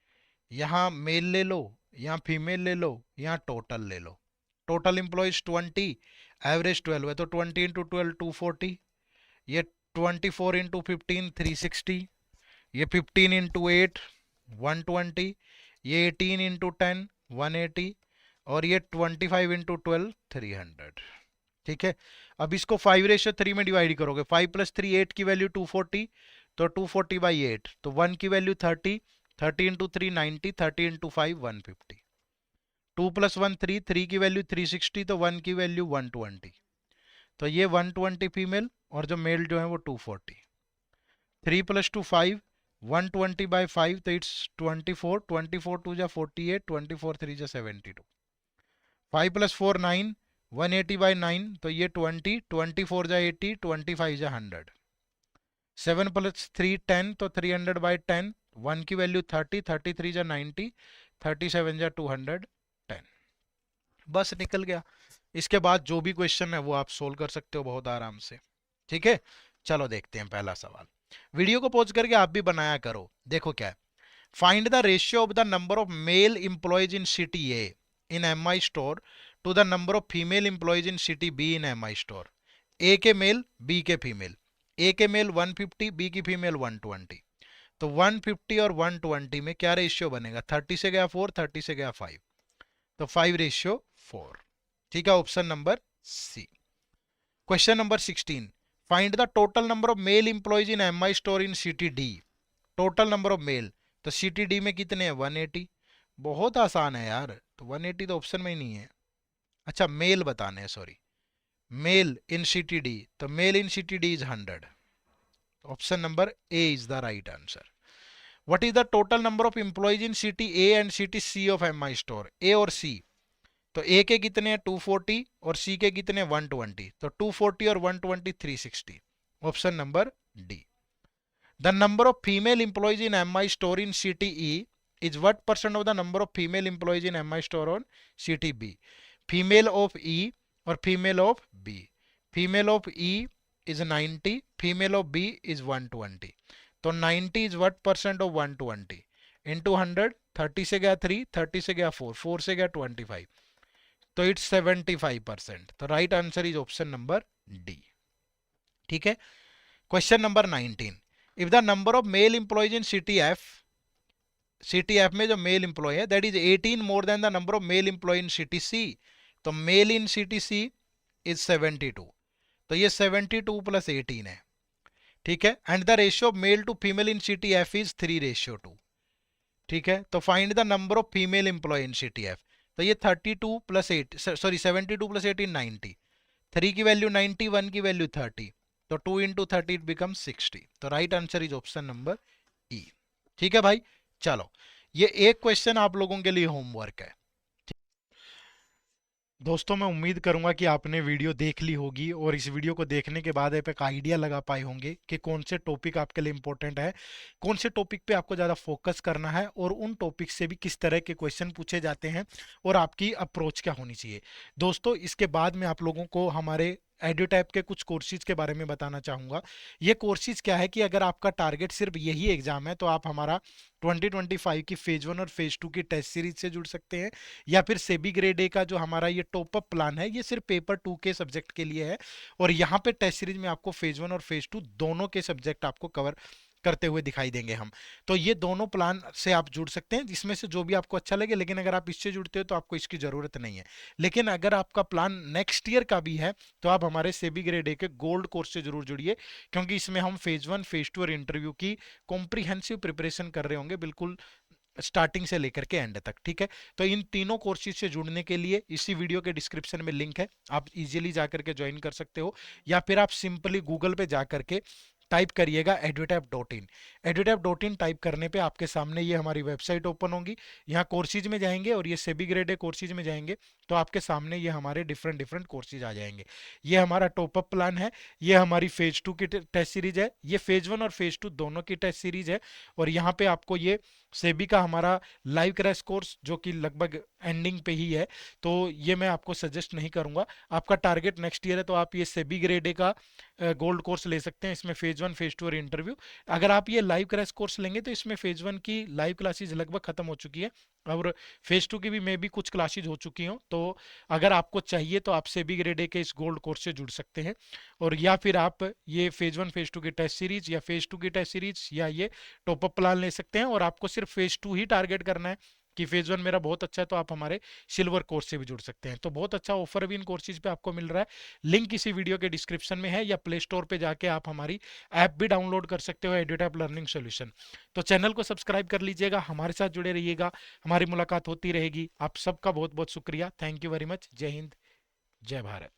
यहाँ मेल ले लो, यहाँ फीमेल ले लो, यहाँ टोटल ले लो। टोटल एम्प्लॉयज 20, एवरेज 12 है, तो 20 × 12 240, ये 24 × 15 360, ये 15 × 8 120, ये 18 × 10 180, और ये 25 × 12 300। ठीक है, अब इसको 5:3 में डिवाइड करोगे, 5 + 3 8 की वैल्यू 240, तो 240/8, तो 1 की वैल्यू 30, 30 × 3 90, 30 × 5 150, 2 + 1 3, 3 की वैल्यू 360, तो 1 की वैल्यू 120, तो ये 120 फीमेल, और जो मेल जो है वो 240। 3 + 2 5, 120/5, तो इट्स 24, 24 2 जा 48, 24 3 जा 72, 5 + 4 9, 180/9, तो ये 20, 24 जा 80, 25 जा 100, 7 + 3 10, तो 300/10, 1 की वैल्यू 30, 33 जा 90, 37 जा 210। बस निकल गया। इसके बाद जो भी क्वेश्चन है वो आप सोल्व कर सकते हो बहुत आराम से। ठीक है, चलो देखते हैं पहला सवाल। वीडियो को पॉज करके आप भी बनाया करो। देखो क्या है, find the ratio of the number of male employees in city A in MI store to the number of female employees in city B in MI store. A के मेल, बी के फीमेल। ए के male 150, B की female 120। तो 150 और 120 में क्या ratio बनेगा, 30 से गया 4, 30 से गया 5, तो 5:4। ठीक है, option number C. Question number 16, find the total number of male employees in MI store in city D. Total number of male, तो सिटी डी में कितने हैं, 180। बहुत आसान है यार, तो 180 तो ऑप्शन में ही नहीं है। अच्छा, मेल बताने हैं, sorry, male in city D, तो male in city D is 100। Option number A is the right answer. What is the total number of employees in city A and city C of MI store. A और C, तो A के कितने हैं 240 और सी के कितने 120, तो 240 और 120 360। Option number D. The number of female employees in MI store in city E is what percent of the number of female employees in MI store on city B. Female of E और female of B. Female of E is 90, female of B is 120, तो 90 is what percent of 120 into 100, 30 से गया 3, 30 से गया 4, 4 से गया 25, तो it's 75%। तो right answer is option number D. ठीक है, question number 19, if the number of male employees in city F में जो मेल एम्प्लॉय है that is 18 more than the number of male employee in city C, तो male in city C is 72, तो ये 72 plus 18 है, ठीक है। And the ratio of male to female in city F is 3:2, ठीक है। तो find the number of female employ in city F, तो ये 32 प्लस 8 सॉरी 72 प्लस 18 90, 3 की वैल्यू 90, 1 की वैल्यू 30, तो 2 इंटू 30 इट बिकम 60, तो right answer is option number ई। ठीक है भाई, चलो ये एक क्वेश्चन आप लोगों के लिए होमवर्क है। दोस्तों मैं उम्मीद करूंगा कि आपने वीडियो देख ली होगी और इस वीडियो को देखने के बाद आप एक आइडिया लगा पाए होंगे कि कौन से टॉपिक आपके लिए इंपॉर्टेंट है, कौन से टॉपिक पे आपको ज़्यादा फोकस करना है और उन टॉपिक से भी किस तरह के क्वेश्चन पूछे जाते हैं और आपकी अप्रोच क्या होनी चाहिए। दोस्तों इसके बाद मैं आप लोगों को हमारे एड्यूटैप के कुछ कोर्सेज के बारे में बताना चाहूँगा। ये कोर्सेज क्या है कि अगर आपका टारगेट सिर्फ यही एग्जाम है तो आप हमारा 2025 की फेज 1 और फेज 2 की टेस्ट सीरीज से जुड़ सकते हैं, या फिर सेबी ग्रेड ए का जो हमारा ये टॉप अप प्लान है ये सिर्फ पेपर 2 के सब्जेक्ट के लिए है, और यहाँ पे टेस्ट सीरीज में आपको फेज 1 और फेज 2 दोनों के सब्जेक्ट आपको कवर करते हुए दिखाई देंगे हम। तो ये दोनों प्लान से आप जुड़ सकते हैं, जिसमें से जो भी आपको अच्छा लगे, लेकिन अगर आप इससे जुड़ते हो तो आपको इसकी ज़रूरत नहीं है। लेकिन अगर आपका प्लान नेक्स्ट ईयर का भी है तो आप हमारे सेबी ग्रेड ए के गोल्ड कोर्स से जरूर जुड़िए, क्योंकि इसमें हम फेज 1 फेज 2 और इंटरव्यू की कॉम्प्रिहेंसिव प्रिपरेशन कर रहे होंगे, बिल्कुल स्टार्टिंग से लेकर के एंड तक, ठीक है। तो इन तीनों कोर्सेज से जुड़ने के लिए इसी वीडियो के डिस्क्रिप्शन में लिंक है, आप इजीली जाकर के ज्वाइन कर सकते हो, या फिर आप सिंपली गूगल पे जाकर के टाइप करिएगा edutap.in। edutap.in टाइप करने पे आपके सामने ये हमारी वेबसाइट ओपन होगी, यहाँ कोर्सेज में जाएंगे और ये सेबी ग्रेड ए कोर्सेज में जाएंगे तो आपके सामने ये हमारे डिफरेंट डिफरेंट कोर्सेज आ जाएंगे। ये हमारा टॉप अप प्लान है, ये हमारी फेज 2 की टेस्ट सीरीज है, ये फेज 1 और फेज 2 दोनों की टेस्ट सीरीज है, और यहाँ पे आपको ये सेबी का हमारा लाइव क्रैश कोर्स जो कि लगभग एंडिंग पे ही है, तो ये मैं आपको सजेस्ट नहीं करूंगा। आपका टारगेट नेक्स्ट ईयर है तो आप ये सेबी ग्रेड ए का गोल्ड कोर्स ले सकते हैं, इसमें फेज 1 फेज 2 और इंटरव्यू। अगर आप ये लाइव क्रैश कोर्स लेंगे तो इसमें फेज 1 की लाइव क्लासेज लगभग खत्म हो चुकी है और फेज 2 की भी मे भी कुछ क्लासेज हो चुकी हों, तो अगर आपको चाहिए तो आप सेबी ग्रेड ए के इस गोल्ड कोर्स से जुड़ सकते हैं, और या फिर आप ये फेज 1 फेज 2 की टेस्ट सीरीज या फेज 2 की टेस्ट सीरीज या ये टॉप अप प्लान ले सकते हैं, और आपको सिर्फ फेज 2 ही टारगेट करना है कि फेज 1 मेरा बहुत अच्छा है, तो आप हमारे सिल्वर कोर्स से भी जुड़ सकते हैं। तो बहुत अच्छा ऑफर भी इन कोर्सेज पे आपको मिल रहा है, लिंक इसी वीडियो के डिस्क्रिप्शन में है, या प्ले स्टोर पे जाके आप हमारी ऐप भी डाउनलोड कर सकते हो एड्यूटैप लर्निंग सॉल्यूशन। तो चैनल को सब्सक्राइब कर लीजिएगा, हमारे साथ जुड़े रहिएगा, हमारी मुलाकात होती रहेगी। आप सबका बहुत बहुत शुक्रिया, थैंक यू वेरी मच। जय हिंद, जय भारत।